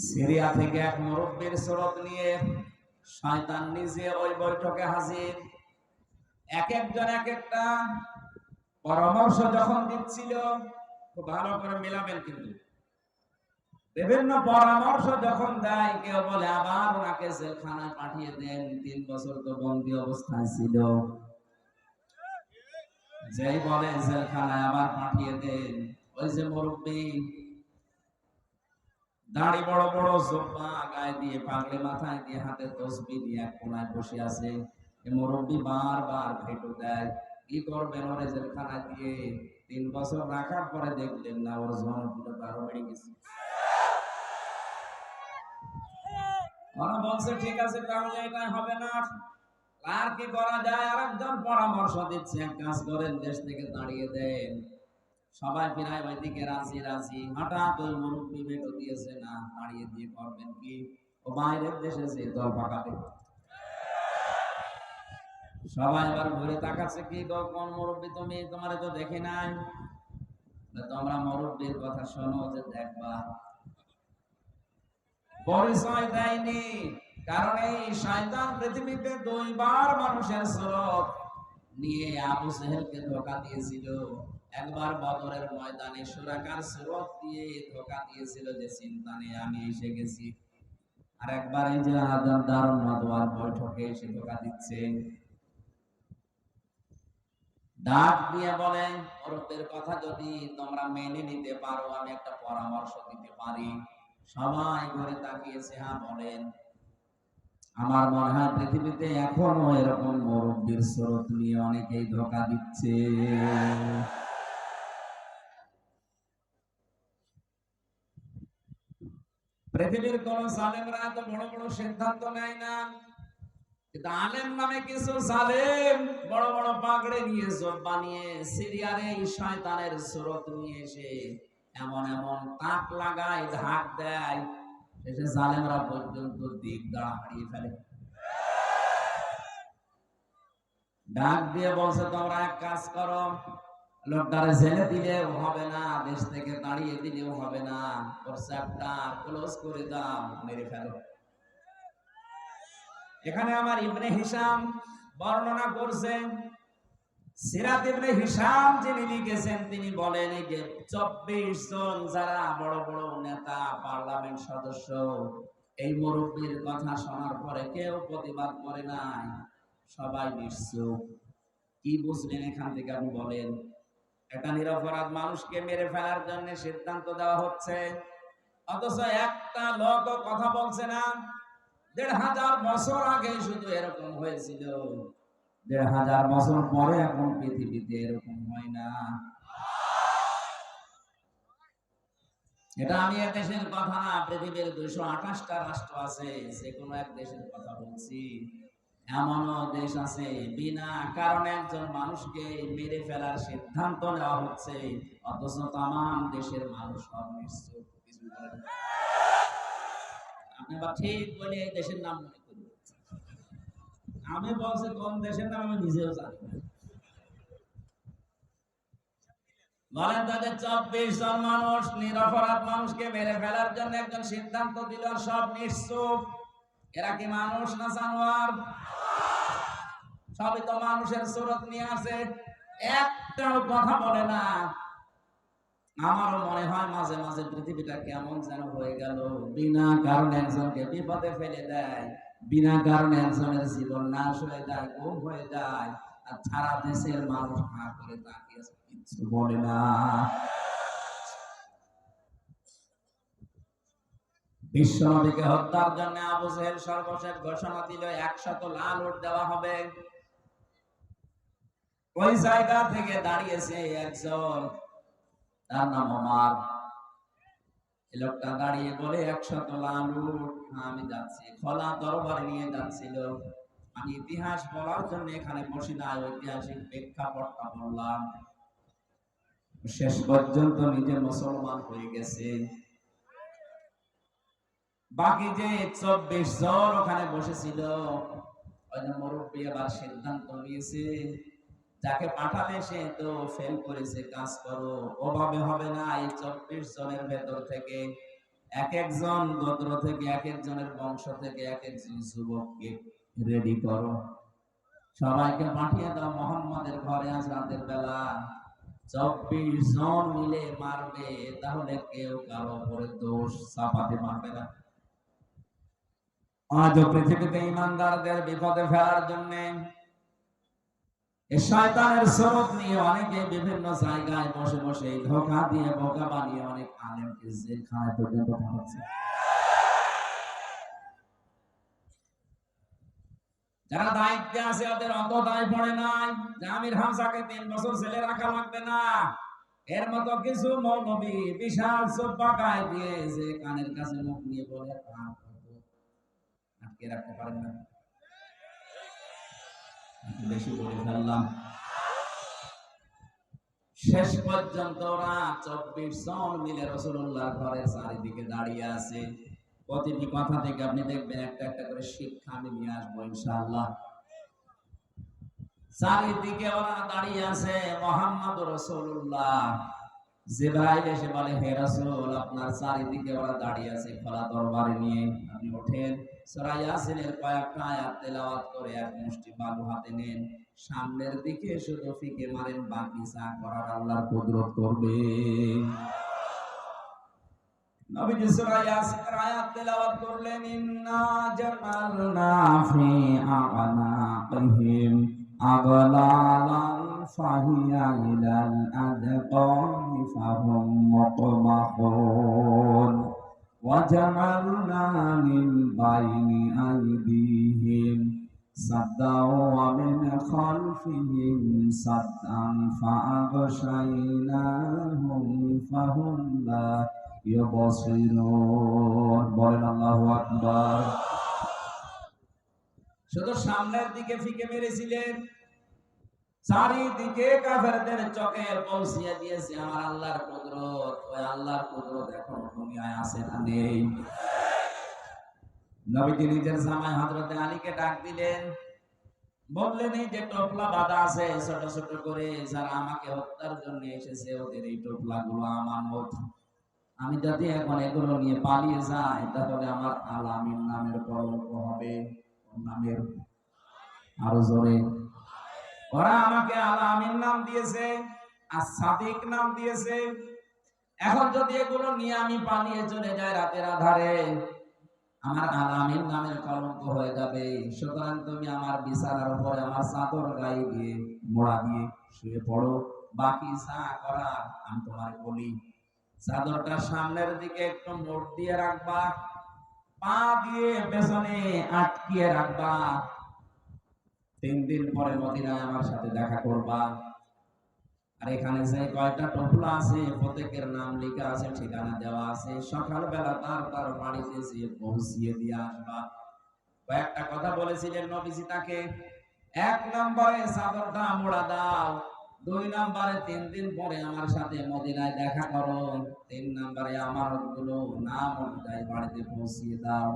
Speaker 2: সিরিয়া থেকে এক মুরব্বীর সুরত নিয়ে শয়তান নিজে ওই বৈঠকে হাজির। এক একজন এক একটা পরামর্শ যখন দিচ্ছিল, খুব ভালো করে মেলাবেন কিন্তু, বিভিন্ন পরামর্শ যখন দেয়, কেউ বলে আবার ওনাকে জেলখানায় পাঠিয়ে দেন, 3 বছর তো বন্দী অবস্থায় ছিল। যেই বলে জেলখানায় আবার পাঠিয়ে দেন, ওই যে মুরব্বী দাড়ি বড় বড়, জোব্বা গায়ে দিয়ে, পাগড়ি মাথায় দিয়ে, হাতে তসবিহ দিয়ে এক কোনায় বসে আছে, এই মুরব্বী বারবার ভেটো দেয়। কি করবেন ওরে জেলখানায় দিয়ে? 3 বছর রাখার পরে দেখলেন না ওর জনপ্রিয়তা আরো বেড়ে গেছে। ওরা বলছে ঠিক আছে তাহলে এটা হবে না, আর কি করা যায়? আরেকজন পরামর্শ দিচ্ছে, এক কাজ করেন, দেশ থেকে তাড়িয়ে দেন। সবাই প্রায় ওইদিকে রাজি রাজি। হঠাৎ ওই মুরব্বী ভেটো দিয়েছে, না তাড়িয়ে দিয়ে করবেন কি? ও বাইরের দেশে যে দল পাকাবে। সবাই এবার ঘুরে তাকাচ্ছে, কি গো কোন মুরব্বী তুমি? তোমারে তো দেখি নাই। তোমরা মুরব্বীর কথা শোনো, যে দেখবা পরিচয় দেয়নি। কারণ এই শয়তান পৃথিবীতে 2 বার মানুষের সুরত নিয়ে আবু জেহেলকে ধোঁকা দিয়েছিল। একবার বদরের ময়দানে সুরাকার সুরত দিয়ে ধোঁকা দিয়েছিল, যে চিন্তা নেই আমি এসে গেছি। আর একবার এই যে দারুন নদওয়ার বৈঠকে এসে ধোঁকা দিচ্ছে। ডাক দিয়ে বলেন, ওরদের কথা যদি তোমরা মেনে নিতে পারো, আমি একটা পরামর্শ দিতে পারি। সবাই ঘুরে তাকিয়েছে, হ্যাঁ বলেন। আমার মনে হয় পৃথিবীতে এখনো এরকম মুরব্বীর স্রোত নিয়ে অনেকেই ধোঁকা দিচ্ছে। পৃথিবীর কোন জালেমরা এত বড় বড় সিদ্ধান্ত নেয় না, কিন্তু আলেম নামে কিছু জালেম বড় বড় পাগড়ি নিয়ে, জব্বা নিয়ে, সিরিয়ার এই শয়তানের স্রোত নিয়ে এসে এমন এমন তাক লাগায়, ধাক দেয়, এসে জালেমরা পর্যন্ত দিক দাঁড়া হারিয়ে ফেলে। ডাক দিয়ে বলছে, তোমরা এক কাজ করো, লোকটারে জেলে দিলেও হবে না, দেশ থেকে তাড়িয়ে দিলেও হবে না, ওর চ্যাপ্টার ক্লোজ করে দাও, মেরে ফেলো। এখানে আমার ইবনে হিশাম বর্ণনা করছেন, সিরাত ইবনে হিশাম যিনি লিখেছেন, তিনি বলেন এই যে 24 জন যারা বড় বড় নেতা, পার্লামেন্ট সদস্য, এই মুরব্বীর কথা শোনার পরে কেউ প্রতিবাদ করে নাই, সবাই নিশ্চুপ। কি বুঝলেন এখান থেকে আপনি বলেন? একটা নিরপরাধ মানুষকে মেরে ফেলার জন্য সিদ্ধান্ত দেওয়া হচ্ছে, অথচ একটা লোক কথা বলছে না। 1500 বছর আগে শুধু এরকম হয়েছিল, 1500 বছর পরে এখন পৃথিবীতে এরকম হয় না। এটা আমি এক দেশের কথা না, পৃথিবীর 228টা রাষ্ট্র আছে, যে কোনো এক দেশের কথা বলছি। এমনও দেশ আছে বিনা কারণে একজন মানুষকে মেরে ফেলার সিদ্ধান্ত নেওয়া হচ্ছে, অথচ তামাম দেশের মানুষ সব নিশ্চুপ, কিছু বলে না। আপনি আবার ঠিক বলে এই দেশের নাম মনে করুন। আমি বলছি কোন দেশের নাম আমি নিজেও জানি না। বলেন তাদের 24 জন মানুষ নিরপরাধ মানুষকে মেরে ফেলার জন্য একজন সিদ্ধান্ত দিল, সব নিশ্চুপ। এরা কি মানুষ না জানোয়ার? সবই তো মানুষের সুরত নিয়ে আসে, একটাও কথা বলে না। আমারও মনে হয় মাঝে মাঝে পৃথিবীটা কেমন যেন হয়ে গেল, বিনা কারণে একজনকে বিপদে ফেলে দেয়, বিনা কারণে একজনের জীবন নাশ হয়ে যায়, গুম হয়ে যায়, আর সারা দেশের মানুষ হা করে তাকিয়ে কিছু বলে না। বিশ্বনবীকে হত্যার জন্য আবু জেহেল সর্বশেষ ঘোষণা দিল 100 লাল উট দেওয়া হবে। ওই জায়গা থেকে দাঁড়িয়েছে একজন, তার নাম ওমর। লোকটা দাঁড়িয়ে বলে 100 লাল উট, আমি যাচ্ছি। খোলা তরবারি নিয়ে যাচ্ছিল, আমি ইতিহাস বলার জন্য এখানে বসি না, ঐতিহাসিক প্রেক্ষাপটটা বললাম। শেষ পর্যন্ত নিজে মুসলমান হয়ে গেছে। বাকি যে 24 জন ওখানে বসেছিল, ওই যে মুরব্বী আবার সিদ্ধান্ত নিয়েছে, যাকে পাঠালে সে তো ফেল করেছে, কাজ করো, ওভাবে হবে না। এই 24 জনের ভেতর থেকে এক একজন গোত্র থেকে, এক একজনের বংশ থেকে এক একজন যুবককে রেডি করো, সবাইকে পাঠিয়ে দাও মোহাম্মদের ঘরে আজ রাতের বেলা। 24 জন মিলে মারবে, তাহলে কেউ কারো উপরে দোষ চাপাতে পারবে না। আজ পৃথিবীতে ইমানদারদের বিপদে ফেলার জন্য এই শয়তানের স্বরূপ নিয়ে অনেকে বিভিন্ন জায়গায় বসে বসে ধোঁকা দিয়ে বোকা বানিয়ে অনেক আলেমকে জেলখানায় পর্যন্ত পাঠাচ্ছে। যারা দায়িত্বে আছে ওদের অত দায় পড়ে নাই যে আমির হামজাকে 3 বছর জেলে রাখা লাগবে না। এর মতো কিছু মৌলবী বিশাল সোপা গায়ে দিয়ে যে কানের কাছে মুখ নিয়ে বলে আটকে রাখতে পারেন না। বেশি বলে ফেললাম। শেষ পর্যন্ত ওরা 24 জন মিলে রাসূলুল্লাহর ঘরের চারিদিকে দাঁড়িয়ে আছে। প্রতিটি কথা থেকে আপনি দেখবেন একটা একটা করে শিক্ষা আমি নিয়ে আসবো ইনশাআল্লাহ। চারিদিকে ওরা দাঁড়িয়ে আছে, মুহাম্মদুর রাসূলুল্লাহ। জিবরাইল এসে বলে, হে রাসূল, আপনার চারিদিকে ওরা দাঁড়িয়ে আছে খোলা দরবারে নিয়ে, আপনি ওঠেন, সূরা ইয়াসিনের কয়েকটা আয়াত তেলাওয়াত করে এক মুষ্টি বালু হাতে নেন, সামনের দিকে শুধু ফিকে মারেন, বাকি যা করার আল্লাহর কুদরত করবে। নবীজি সূরা ইয়াসিনের আয়াত তেলাওয়াত করলেন, ইন্না জামালনা ফি আ'নাকিহিম আগলালান ফাহিয়া ইলাল আযকানি ফাহুম মুকমাহুন ওয়া জামালনা মিন বাইনি আইদিহিম সাদ্দাও ওয়া মিন খালফিহিম সাদ্দান ফাআগশাইনাহুম ফাহুম লা ইউবসিরুন। বলেন আল্লাহু আকবার। শুধু সামনের দিকে ফিকে মেরেছিলেন, চারিদিকে কাফেরদের চোখে পৌঁছিয়ে দিয়েছে আমার আল্লাহর কুদরত। ওই আল্লাহর কুদরত এখন দুনিয়ায় আছে না নেই? নবীজি নিজের জামাই হযরতে আলীকে ডাক দিলেন, বললেন, এই যে টোপলা বাঁধা আছে ছোট ছোট করে, যারা আমাকে হত্যার জন্য এসেছে ওদের এই টোপলাগুলো আমানত। আমি যদি এখন এগুলো নিয়ে পালিয়ে যাই তাহলে আমার আলামিন নামের কলঙ্ক হবে। নামের আরো জোরে। ওরা আমাকে আলামিন নাম দিয়েছে আর সাদিক নাম দিয়েছে। এখন যদি এগুলো নিয়ে আমি পালিয়ে চলে যাই রাতের আধারে, আমার আলামিন নামের কলঙ্ক হয়ে যাবে। সুতরাং তুমি আমার বিছানার উপরে আমার চাদর গায়ে দিয়ে মোড়া দিয়ে শুয়ে পড়ো, বাকি যা করার আমি তোমার বলি। চাদরটা সামনের দিকে একটু মোড় দিয়ে রাখবা, পা দিয়ে পেছনে আটকিয়ে রাখবা। 3 দিন পরে মদিনায় আমার সাথে দেখা করবা। আর এখানে যে কয়টা টোপলা আছে প্রত্যেকের নাম লেখা আছে, ঠিকানা দেওয়া আছে। সকালবেলা তার বাড়িতে যেয়ে পৌঁছিয়ে দিয়ে আসবা। কয়েকটা কথা বলেছিলেন নবীজি তাকে। 1 নম্বরে চাদরটা মোড়া দাও, 2 নম্বরে 3 দিন পরে আমার সাথে মদিনায় দেখা করো, 3 নম্বরে আমানতগুলো নাম অনুযায়ী বাড়িতে পৌঁছিয়ে দাও।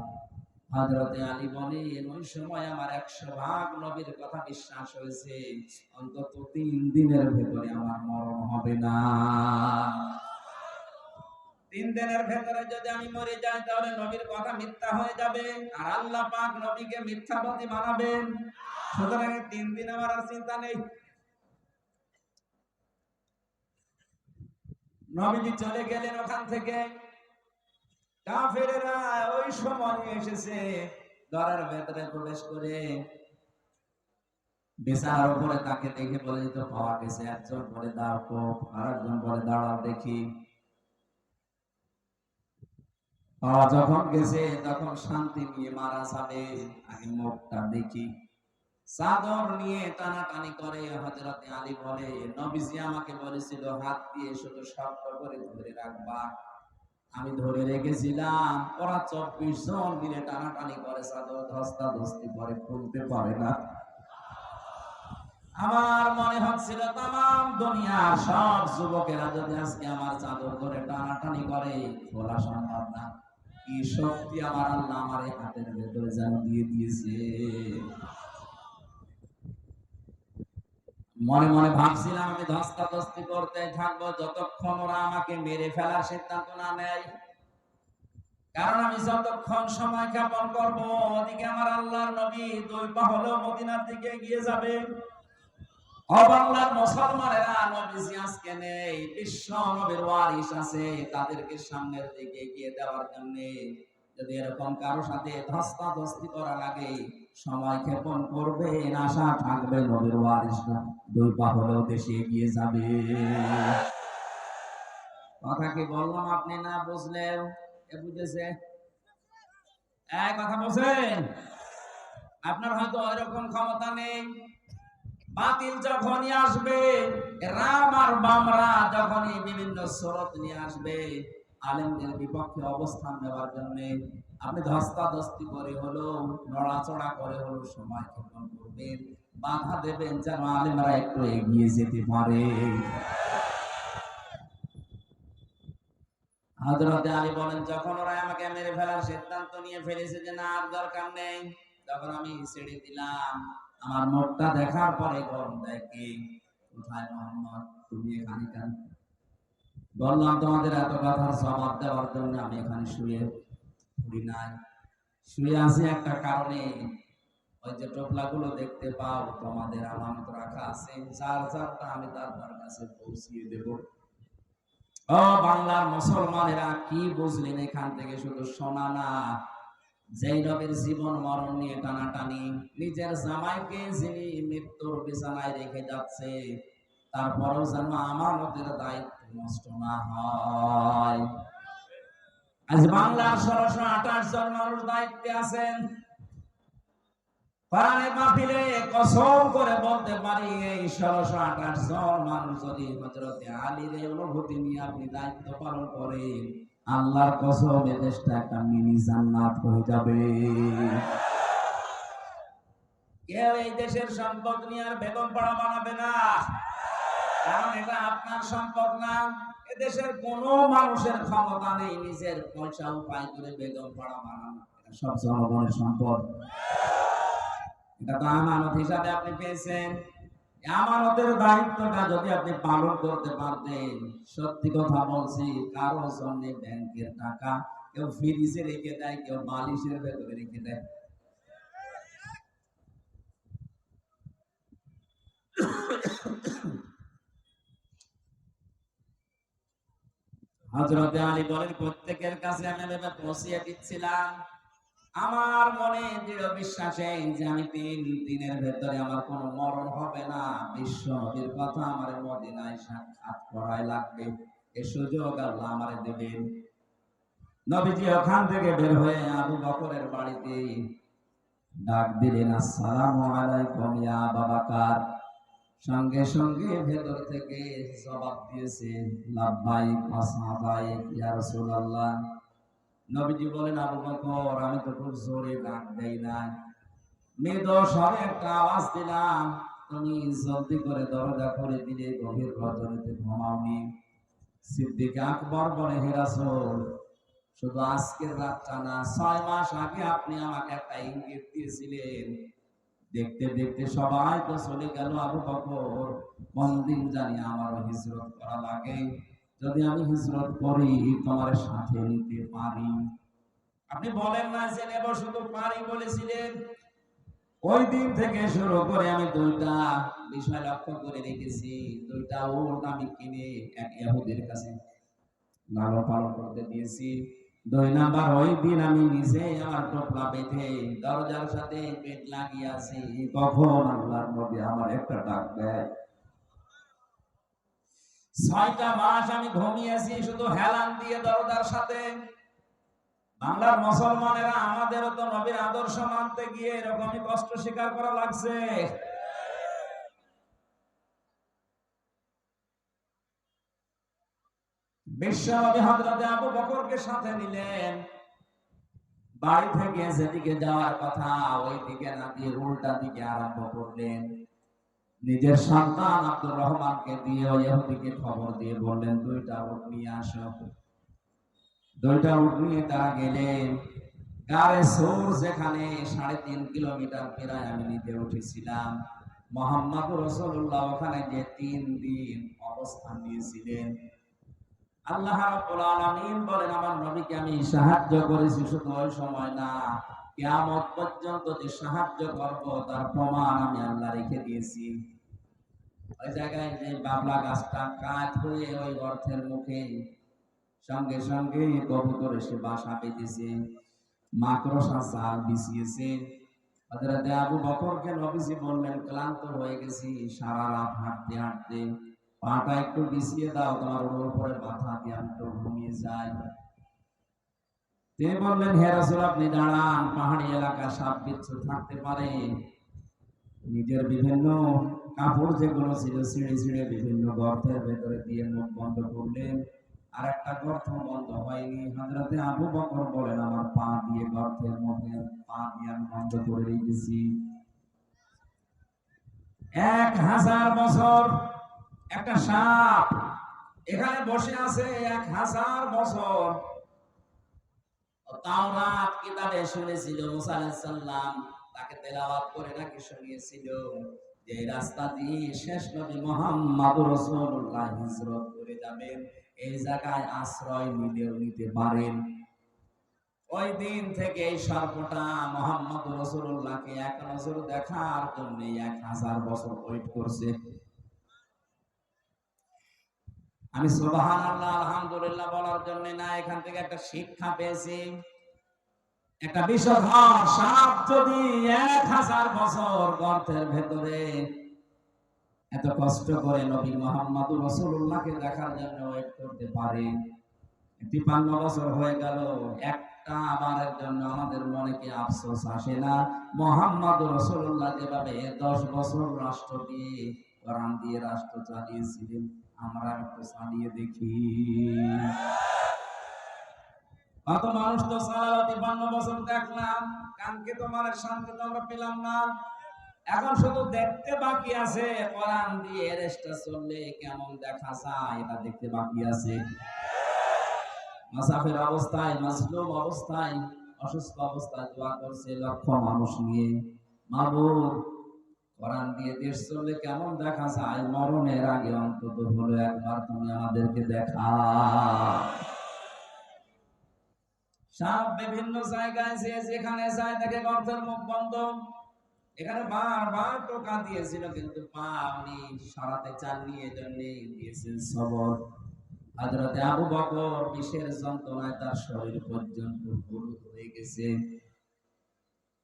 Speaker 2: হযরতে আলী বলেন, ওই সময় আমার 100% নবীর কথা বিশ্বাস হয়েছে, অন্তত 3 দিনের ভেতরে আমার মরণ হবে না। 3 দিনের ভেতরে যদি আমি মরে যাই তাহলে নবীর কথা মিথ্যা হয়ে যাবে, আর আল্লাহ পাক নবীকে মিথ্যাবাদী বানাবেন। সুতরাং 3 দিন আমার আর চিন্তা নেই। নবীজি চলে গেলেন ওখান থেকে। কাফেরেরা ওই সময় এসেছে, ঘরের ভেতরে প্রবেশ করে বিছানার উপরে তাকে দেখে বলে, তো পাওয়া গেছে। একজন বলে দাও কোপ, আর একজন বলে দাঁড়াও দেখি। পাওয়া যখন গেছে তখন শান্তি নিয়ে মারা যাবে, আগে মুখটা দেখি। চাদর নিয়ে টানাটানি করে হযরতে আলী বলে, নবীজি আমাকে বলেছিল হাত দিয়ে শুধু শক্ত করে ধরে রাখবা, আমি ধরে রেখেছিলাম, ওরা 24 জন মিলে টানাটানি করে, চাদর ধস্তাধস্তি করে, খুলতে পারে না। আমার মনে হচ্ছিল তাম দুনিয়ার সব যুবকেরা যদি আজকে আমার চাদর ধরে টানাটানি করে, খোলা সম্ভব না। কি শক্তি আমার আল্লাহ আমার এই হাতের ভেতরে যেন দিয়ে দিয়েছে। মনে মনে ভাবছিলাম আমি ধস্তাধস্তি করতে থাকবো যতক্ষণ ওরা আমাকে মেরে ফেলার সিদ্ধান্ত না নেয়। কারণ আমি যতক্ষণ সময় যাপন করব, ওদিকে আমার আল্লাহর নবী 2 পা হলেও মদিনার দিকে এগিয়ে যাবে। ও বাংলার মুসলমানেরা, নবীজি আজকে নেই, বিশ্ব নবীর ওয়ারিস আছে, তাদেরকে সামনের দিকে এগিয়ে দেওয়ার জন্য যদি এরকম কারো সাথে ধস্তাধস্তি করা লাগে, সময় ক্ষেপণ করবে, আশা থাকবে নবীর ওয়ারিসরা 2 পা হলেও দেশে এগিয়ে যাবে। কথা কি বললাম আপনি না বুঝলেন? এ বুঝেছে? এক কথা বলছেন, আপনার হয়তো ওইরকম ক্ষমতা নেই। বাতিল যখনই আসবে, রাম আর বামরা যখনই বিভিন্ন স্রোত নিয়ে আসবে আলেমদের বিপক্ষে অবস্থান নেওয়ার জন্য, আপনি ধস্তাধস্তি করে হলো, নড়াচড়া করে হলো সময় ক্ষেপণ করবেন, বাধা দেবেন যেন আলেমরা একটু এগিয়ে যেতে পারে। হযরত আলী বলেন, যখন ওরা আমাকে মেরে ফেলার সিদ্ধান্ত নিয়ে ফেলেছে যে না আর দরকার নেই, তখন আমি ছেড়ে দিলাম। আমার মুখটা দেখার পরে গরম দেখে, কোথায় মোহাম্মদ, তুমি এখানে কেন? বললাম তোমাদের এত কথার জবাব দেওয়ার জন্য আমি এখানে শুয়ে পড়ি নাই, শুয়ে আছি একটা কারণে। ওই যে টোপলাগুলো দেখতে পাও, তোমাদের আমানত রাখা আছে, যার যারটা আমি তার কাছে পৌঁছিয়ে দেব। ও বাংলার মুসলমানেরা, কি বুঝলেন এখান থেকে? শুধু শোনা না, যেই নবীর জীবন মরণ নিয়ে টানাটানি, নিজের জামাইকে যিনি মৃত্যুর বিছানায় রেখে যাচ্ছে, তারপরেও যেন আমানতের দায়িত্ব নষ্ট না হয়। আজ বাংলার 1628 জন মানুষ দায়িত্বে আছেন। কোরআনের মাহফিলে কসম করে বলতে পারি, এই 1628 জন মানুষ যদি হযরত আলীর অনুভূতি নিয়ে আপনি দায়িত্ব পালন করেন, আল্লাহর কসম এই দেশটা একটা মিনি জান্নাত হয়ে যাবে। কেউ এই দেশের সম্পদ নিয়ে আর বেগম পাড়া বানাবে না, কারণ এটা আপনার সম্পদ না। এদেশের কোনো মানুষের ক্ষমতা নেই নিজের পয়সা উপায় করে বেগম পাড়া বানানো, এটা সব জনগণের সম্পদ। এটা তো আমানত হিসাবে আপনি পেয়েছেন। আমানতের দায়িত্বটা যদি আপনি পালন করতে পারতেন, সত্যি কথা বলছি, কারো জন্য ব্যাংকের টাকা কেউ ফ্রিজে রেখে দেয়, কেউ বালিশের ভেতরে রেখে দেয়। হযরত আলী বলেন, প্রত্যেকের কাছে আমি এভাবে পৌঁছিয়ে দিচ্ছিলাম। আমার মনে দৃঢ় বিশ্বাস এই যে আমি 3 দিনের ভেতরে আমার কোনো মরণ হবে না। বিশ্ব নবীর কথা আমার মদিনায় সাক্ষাৎ করাই লাগবে, এ সুযোগ আল্লাহ আমারে দেবেন। নবীজি ওখান থেকে বের হয়ে আবু বকরের বাড়িতে ডাক দিলেন, আসসালামু আলাইকুম ইয়া আবা বকর। সঙ্গে সঙ্গে ভেতর থেকে জবাব দিয়েছে, লাব্বাইক ওয়া সাদাইক ইয়া রাসূলুল্লাহ। নবীজি বলেন, আবু বকর, আমি তো খুব জোরে ডাক দেই না, মৃদু স্বরে একটা আওয়াজ দিলাম, তুমি জলদি করে দরজা করে দিলে, গভীর রজনীতে ঘুমাওনি। সিদ্দিক আকবর বলে, হে রাসূল, শুধু আজকের রাতটা না, 6 মাস আগে আপনি আমাকে একটা ইঙ্গিত দিয়েছিলেন। দেখতে দেখতে সবাই তো চলে গেল আবু বকর, কোন দিন জানি আমারও হিজরত করা লাগে, যদি আমি হিজরত করি তোমার সাথে নিতে পারি। আপনি বলেন না যে নেব, শুধু পারি বলেছিলেন। ওই দিন থেকে শুরু করে আমি 2টা বিষয় লক্ষ্য করে রেখেছি। 2টা উট আমি কিনে এক ইহুদির কাছে লালন পালন করতে দিয়েছি। 2 নাম্বার, ওই দিন আমি নিজে আমার টোপলা বেঁধে দরজার সাথে পেট লাগিয়ে আছি, কখন আল্লাহর নবী আমার একটা ডাক দেয়। 6টা মাস আমি ঘুমিয়েছি শুধু হেলান দিয়ে দরজার সাথে। বাংলার মুসলমানেরা, আমাদেরও তো নবীর আদর্শ মানতে গিয়ে এরকমই কষ্ট স্বীকার করা লাগছে। বিশ্বনবী হযরত আবু বকরকে সাথে নিলেন। বাড়ি থেকে যেদিকে যাওয়ার কথা ওই দিকে না দিয়ে উল্টা দিকে আরম্ভ করলেন। নিজের সন্তান আব্দুর রহমানকে দিয়ে ওই ইহুদিকে খবর দিয়ে বললেন, 2টা উট নিয়ে আসো। 2টা উট নিয়ে তারা গেলেন। গারে সৌর, যেখানে 3.5 কিলোমিটার প্রায় আমি নিতে উঠেছিলাম, মুহাম্মদুর রাসূলুল্লাহ ওখানে যে 3 দিন অবস্থান নিয়েছিলেন। আল্লাহ রাব্বুল আলামিন বলেন, আমার নবীকে আমি সাহায্য করেছি, শুধু ওই সময় না, কিয়ামত পর্যন্ত যে সাহায্য করব তার প্রমাণ আমি আল্লাহ রেখে দিয়েছি। ওই জায়গায় যে বাবলা গাছটা কাঠ হয়ে ওই গর্তের মুখে, সঙ্গে সঙ্গে কবুতর এসে বাসা বেঁধেছে, মাকড়সা জাল বিছিয়েছে। হযরত আবু বকরকে নবীজি বললেন, ক্লান্ত হয়ে গেছি সারা রাত হাঁটতে হাঁটতে, পাটা একটু বিছিয়ে দাও, তোমার উপরে মাথা দিয়ে আমি একটু ঘুমিয়ে যাই। তিনি বললেন, হে রাসূল, আপনি দাঁড়ান, পাহাড়ি এলাকা সাপ বিচ্ছু থাকতে পারে। নিজের বিভিন্ন কাপড় যেগুলো ছিল ছিঁড়ে ছিঁড়ে বিভিন্ন গর্তের ভেতরে দিয়ে মুখ বন্ধ করলেন। আর একটা গর্ত বন্ধ হয়নি। হযরতে আবু বকর বলেন, আমার পা দিয়ে গর্তের মুখে পা দিয়ে আমি বন্ধ করে রেখেছি। 1000 বছর একটা সাপ এখানে বসে আছে, 1000 বছর। তাওরাত কিতাবে শুনেছিল মুসা আলাইহিস সালাম তাকে তেলাওয়াত করে নাকি শুনিয়েছিল যে এই রাস্তা দিয়ে শেষ নবী মুহাম্মদুর রাসূলুল্লাহ হিজরত করে যাবেন, এই জায়গায় আশ্রয় নিতে পারেন। ওই দিন থেকে এই সর্পটা মুহাম্মদুর রাসূলুল্লাহকে এক নজর দেখার জন্য 1000 বছর ওয়েট করছে। আমি সুবহানাল্লাহ আলহামদুলিল্লাহ বলার জন্য না, এখান থেকে একটা শিক্ষা পেয়েছি। একটা বিষধর সাপ যদি 1000 বছর গর্তের ভেতরে এত কষ্ট করে নবী মুহাম্মদুর রাসূলুল্লাহকে দেখার জন্য ওয়েট করতে পারে, 53 বছর হয়ে গেল, একটা বারের জন্য আমাদের মনে কি আফসোস আসে না? মুহাম্মদুর রাসূলুল্লাহ যেভাবে 10 বছর রাষ্ট্র দিয়ে কোরআন দিয়ে রাষ্ট্র চালিয়েছিলেন, আমরা একটু চালিয়ে দেখি। কত মানুষ তো 53 বছর দেখলাম, কানকে তোমার শান্তি তো আমরা পেলাম না। এখন শুধু দেখতে বাকি আছে, কোরআন দিয়ে রেস্টা চললে কেমন দেখা যায় এটা দেখতে বাকি আছে। মুসাফির অবস্থায়, মাজলুম অবস্থায়, অসুস্থ অবস্থায় দোয়া করছে লক্ষ মানুষ নিয়ে, মাবুদ কোরআন দিয়ে দেশ চললে কেমন দেখা যায়, মরণের আগে অন্তত হলো একবার তুমি আমাদেরকে দেখা। সাপ বিভিন্ন জায়গায় যেখানে যায় দেখে গর্তের মুখ বন্ধ। এখানে বারবার টোকা দিয়েছিল কিন্তু পা উনি সরাতে চাননি, এজন্য দিয়েছেন সবর। হযরতে আবু বকর বিষের যন্ত্রণায় তার শরীর পর্যন্ত হলুদ হয়ে গেছে।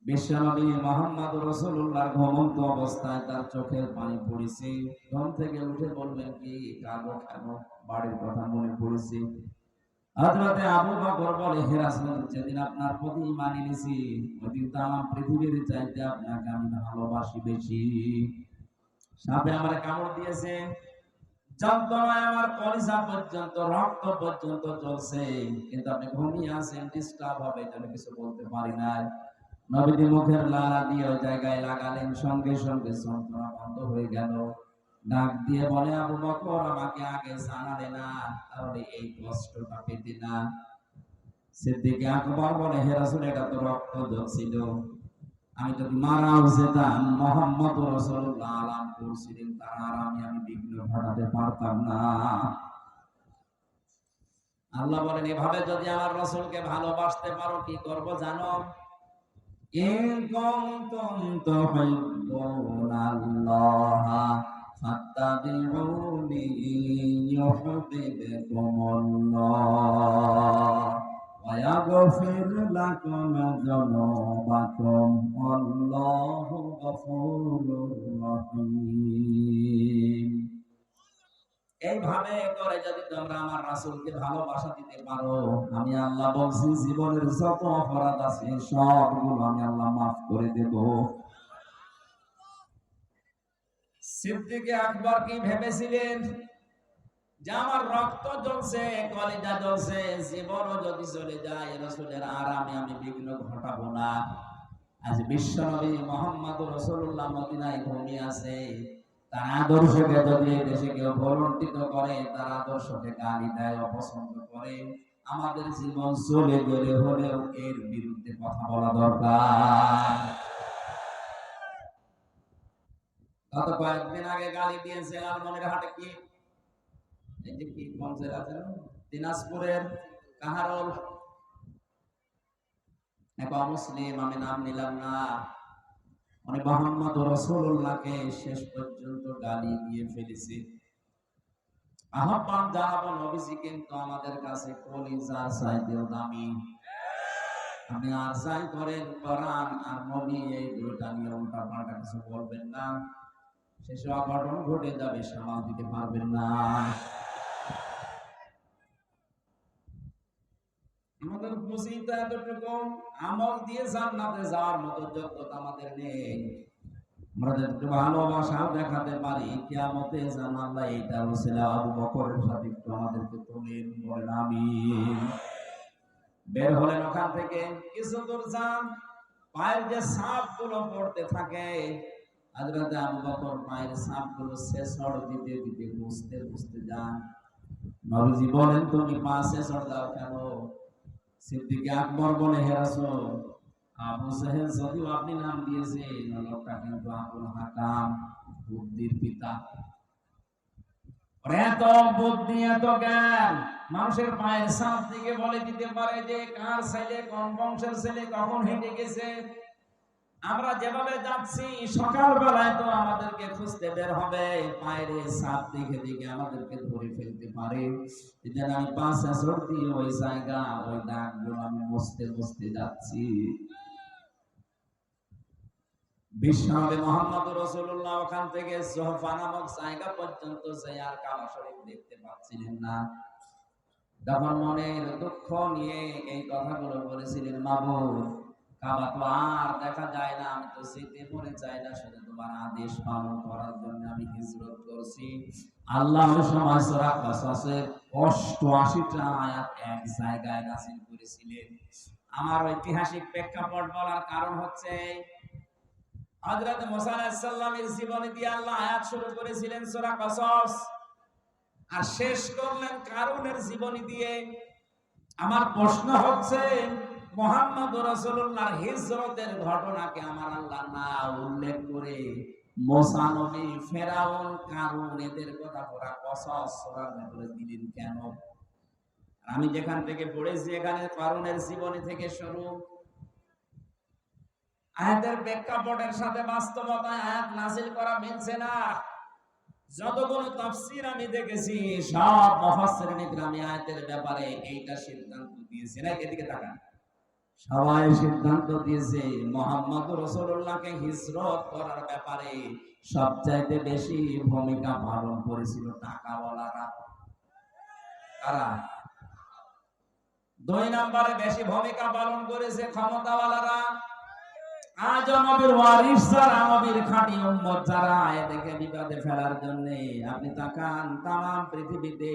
Speaker 2: বিশ্বনবী মুহাম্মদুর রাসূলুল্লাহর ঘুমন্ত অবস্থায় তার চোখের পানি পড়েছে। ঘুম থেকে উঠে বললেন, কি কাঁদো কেন? বাড়ির কথা মনে পড়েছে। হযরতে আবু বকর বলে, হে রাসূল, যেদিন আপনার প্রতি ঈমান এনেছি ওইদিন তো আমার পৃথিবীর চাইতে আপনাকে আমি ভালোবাসি বেশি। সাপে আমার কামড় দিয়েছে, যন্ত্রণায় আমার কলিজা পর্যন্ত, রক্ত পর্যন্ত জ্বলছে, কিন্তু আপনি ঘুমিয়ে আছেন, ডিস্টার্ব হবে, জন্য কিছু বলতে পারি না। নবীজি মুখের লালা দিয়ে ওই জায়গায় লাগালেন, সঙ্গে সঙ্গে যন্ত্রণা বন্ধ হয়ে গেল। ডাক দিয়ে বলে, আবু বকর, আমাকে আগে জানালে না, তাহলে এই কষ্টটা পেতে না। সিদ্দিক আকবর বলে, হে রাসূল, এটা তো রক্ত ঝরছিল, আমি যদি মারাও যেতাম, মুহাম্মদুর রাসূলুল্লাহ আলাম করছিলেন, তার আরামে আমি বিঘ্ন ঘটাতে পারতাম না। আল্লাহ বলেন, এভাবে যদি আমার রাসূলকে ভালোবাসতে পারো, কি করব জানো? ইন কুনতুম তুহিব্বুনাল্লাহা ফাত্তাবিউনি ইউহিব্বুকুমুল্লাহ ওয়া ইয়াগফির লাকুম যুনুবাকুম আল্লাহু গফুরুর রহিম। এইভাবে করে যদি তোমরা আমার রাসূলকে ভালোবাসা দিতে পারো, আমি আল্লাহ বলছি জীবনের যত অপরাধ আছে সবগুলো আমি আল্লাহ মাফ করে দেব। সিদ্দিক আকবর কি ভেবেছিলেন? যে আমার রক্ত জ্বলছে, কলিজা জ্বলছে, জীবনও যদি চলে যায় রাসূলের আরামে আমি বিঘ্ন ঘটাবো না। আজ বিশ্বনবী মুহাম্মদ রাসূলুল্লাহ মদিনায় ঘুমিয়ে আছে, তার আদর্শকে যদি এই দেশে কেউ ভুলণ্ঠিত করে, তার আদর্শকে গালি দেয়, অপছন্দ করে, আমাদের জীবন চলে গেলে হলেও এর বিরুদ্ধে কথা বলা দরকার। গত কয়েকদিন আগে গালি দিয়েছে লালমনিরহাটে কি এই যে কি মঞ্চের আছে না? দিনাজপুরের কাহারোল এক অমুসলিম, আমি নাম নিলাম না, উনি মুহাম্মদ রাসূলুল্লাহকে শেষ পর্যন্ত গালি দিয়ে ফেলেছে। আহ্বান জানাবো, নবীজি কিন্তু আমাদের কাছে কলিজার চাইতেও দামি। আপনি আর যাই করেন, কোরআন আর নবী এই দুইটা নিয়ে উল্টা পাল্টা কিছু বলবেন না, শেষে অঘটন ঘটে যাবে, সামাল দিতে পারবেন না। আমাদের মুসিবত এতটুকু, আমল দিয়ে জান্নাতে যাওয়ার মতো যোগ্যতা আমাদের নেই। আমরা একটু ভালোবাসাও দেখাতে পারি, কিয়ামতে যেন আল্লাহ এইটা বলছিল আবু বকরের সাথে একটু আমাদেরকে তোলেন, বলেন আমিন। বের হলেন ওখান থেকে, কিছু দূর যান, পায়ের যে ছাপগুলো পড়তে থাকে, হযরত আবু বকর পায়ের ছাপগুলো ছেঁচড় দিতে দিতে মুছতে মুছতে যান। নবীজি বলেন, তুমি পা ছেঁচড় দাও কেন? সিদ্দিক আকবর বলে, হে রাসূল, আবু জাহেল যদিও আপনি নাম দিয়েছেন, লোকটা কিন্তু আবুল হাকাম, বুদ্ধির পিতা। এত বুদ্ধি, এত জ্ঞান, মানুষের পায়ের ছাপ দিকে বলে দিতে পারে যে কার ছেলে, কোন বংশের ছেলে, কখন হেঁটে গেছে। আমরা যেভাবে যাচ্ছি, সকালবেলায় তো আমাদেরকে খুঁজতে বের হবে, পায়ের ছাপ দেখে দেখে আমাদেরকে ধরে ফেলতে পারে। যেন আমি পাঁচ বছর দিয়ে ওই জায়গা, ওই দাগগুলো আমি মুছতে মুছতে যাচ্ছি। বিশ্বনবী মুহাম্মদ রাসূলুল্লাহ ওখান থেকে সোহফা নামক জায়গা পর্যন্ত যে আর কাবা শরীফ দেখতে পাচ্ছিলেন না। তখন মনের দুঃখ নিয়ে এই কথাগুলো বলেছিলেন, মাবুদ, কাবা তো আর দেখা যায় না, আমি তো যেতে মনে চাই না, শুধু তোমার আদেশ পালন করার জন্য আমি হিজরত করছি। আল্লাহর সমাজ সূরা কাসাসের 88টা আয়াত এক জায়গায় নাযিল করেছিলেন। আমার ঐতিহাসিক প্রেক্ষাপট বলার কারণ হচ্ছে, হযরত মুসা আলাইহিস সালামের জীবনী দিয়ে আল্লাহ আয়াত শুরু করেছিলেন সূরা কাসাস, আর শেষ করলেন কারুনের জীবনী দিয়ে। আমার প্রশ্ন হচ্ছে, মুহাম্মদ রাসূলুল্লাহর হিজরতের ঘটনাকে আমার আল্লাহ না উল্লেখ করে মুসা নবী, ফেরাউন, কারুন এদের কথা পুরা কাসাস সূরার ভিতরে দিলেন কেন? আমি যেখান থেকে পড়েছি, এখানে কারুনের জীবনী থেকে শুরু। আয়াতের প্রেক্ষাপটের সাথে বাস্তবতায় আয়াত নাযিল করা মিলছে না। যতগুলো তাফসীর আমি দেখেছি, সব মুফাসসিরিন ইকরাম আয়াতের ব্যাপারে এইটা সিদ্ধান্ত দিয়েছে, না এদিকে তাকান, সবাই সিদ্ধান্ত দিয়েছে মুহাম্মদ রাসূলুল্লাহকে হিজরত করার ব্যাপারে সবচাইতে বেশি ভূমিকা পালন করেছিল টাকাওয়ালারা। কারা? 2 নম্বরে বেশি ভূমিকা পালন করেছে ক্ষমতাওয়ালারা। আজ নবীর ওয়ারিস যারা, নবীর খাঁটি উম্মত যারা, এদেরকে বিপদে ফেলার জন্য আপনি তাকান, তামাম পৃথিবীতে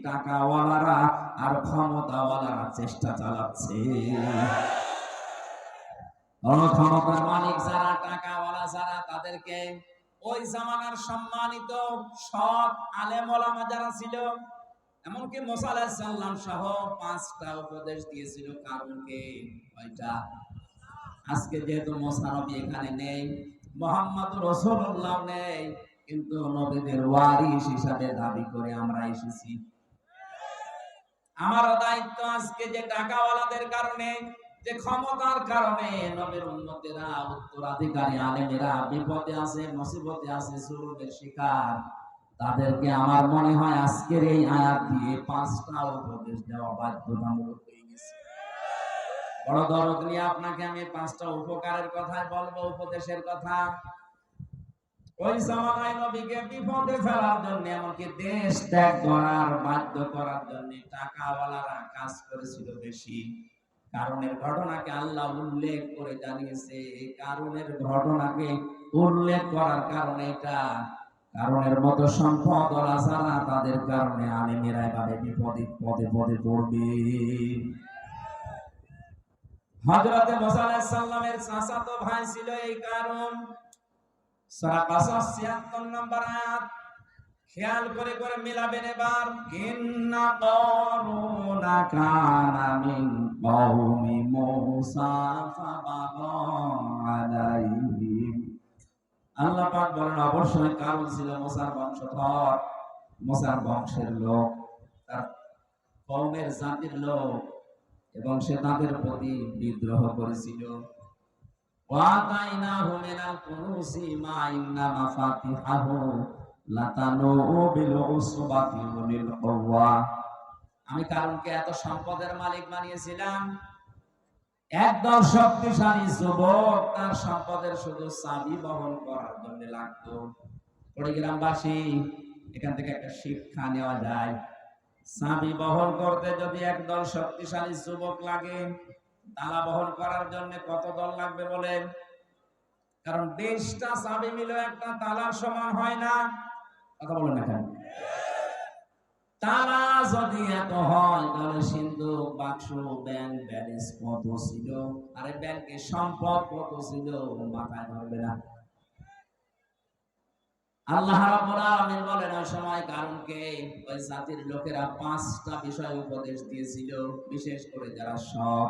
Speaker 2: টাকাওয়ালারা আর ক্ষমতাওয়ালারা চেষ্টা চালাচ্ছে। ক্ষমতার মালিক যারা, টাকাওয়ালা যারা, তাদেরকে ওই জামানার সম্মানিত সৎ আলেম ওলামা যারা ছিল, এমনকি মুসা আলাইহিস সালাম সহ 5টা উপদেশ দিয়েছিল কারুনকে। কয়টা? আজকে যেহেতু মুসা নবী এখানে নেই, মুহাম্মদ রাসূলুল্লাহ নেই, কিন্তু নবীদের ওয়ারিস হিসাবে দাবি করে আমরা এসেছি। আমারও দায়িত্ব আজকে যে টাকাওয়ালাদের কারণে, যে ক্ষমতার কারণে নবীর উম্মতেরা, উত্তরাধিকারী আলেমেরা বিপদে আছে, মুসিবতে আছে, জুলুমের শিকার, তাদেরকে আমার মনে হয় আজকের এই আয়াত দিয়ে 5টা উপদেশ দেওয়া বাধ্যতামূলক হয়ে গেছে। বড় দরদ নিয়ে আপনাকে আমি 5টা উপকারের কথাই বলবো, উপদেশের কথা। ওই জামানায় নবীকে বিপদে ফেলার জন্য, এমনকি দেশ ত্যাগ করার বাধ্য করার জন্য টাকাওয়ালারা কাজ করেছিল বেশি। কারণের ঘটনাকে আল্লাহ উল্লেখ করে জানিয়েছে। এই কারণের ঘটনাকে উল্লেখ করার কারণে এটা কারণের মতো সম্পদ ওরা ছাড়া তাদের কারণে আলেমেরা এভাবে বিপদে পদে পদে পড়বে। হযরতে মুসা আলাইহিস সালামের চাচাতো ভাই ছিল এই কারণ। সূরা কাসাস ৭৬ নম্বর আয়াত খেয়াল করে করে মিলাবেন এবার। ইন্না কারুনা কানা মিন কওমি মুসা ফাবাগা আলাইহিম। আল্লাহ পাক বলেন অবশ্যই কারণ ছিল মুসার বংশধর, মুসার বংশের লোক, তার কওমের জাতির লোক, এবং সে তাদের প্রতি বিদ্রোহ করেছিল। ওয়াতাইনাহু মিনাল কুনুসি মা ইন্না মাফাতিহাহু লাতানু বিল উসবাতি ওয়ালিল কুওয়া। আমি কারণকে এত সম্পদের মালিক বানিয়েছিলাম, একদল শক্তিশালী যুবক তার সম্পদের শুধু চাবি বহন করার জন্য লাগতো। কুড়িগ্রামবাসী, এখান থেকে একটা শিক্ষা নেওয়া যায়। চাবি বহন করতে যদি একদল শক্তিশালী যুবক লাগে, তালা বহন করার জন্য কত দল লাগবে বলেন? কারণ ২০টা চাবি মিলে একটা তালার সমান হয় না। কথা বলেন না কেন? তালা যদি এত হয় তাহলে সিন্ধুক, বাক্স, ব্যাংক ব্যালেন্স কত ছিল, আরে ব্যাংকে সম্পদ কত ছিল মাথায় ধরবে না। আল্লাহ রাব্বুল আলামিন বলেন ওই সময় কারণকে ওই জাতির লোকেরা ৫টা বিষয় উপদেশ দিয়েছিল, বিশেষ করে যারা সব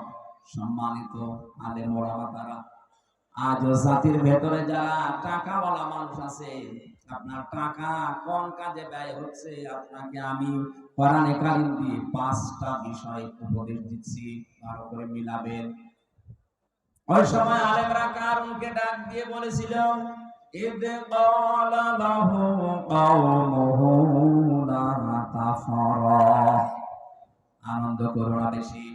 Speaker 2: সম্মানিত আলেম ওলামা তারা। আজও জাতির ভেতরে যারা টাকাওয়ালা মানুষ আছে, আপনার টাকা কোন কাজে ব্যয় হচ্ছে আপনাকে আমি কোরআনে কারীম দিয়ে ৫টা বিষয় উপদেশ দিচ্ছি, ভালো করে মিলাবেন। ওই সময় আলেমরা কারণকে ডাক দিয়ে বলেছিল ইদ ক্বালা লাহু কওমুহু লা তাফরাহ। আনন্দ করো না বেশি।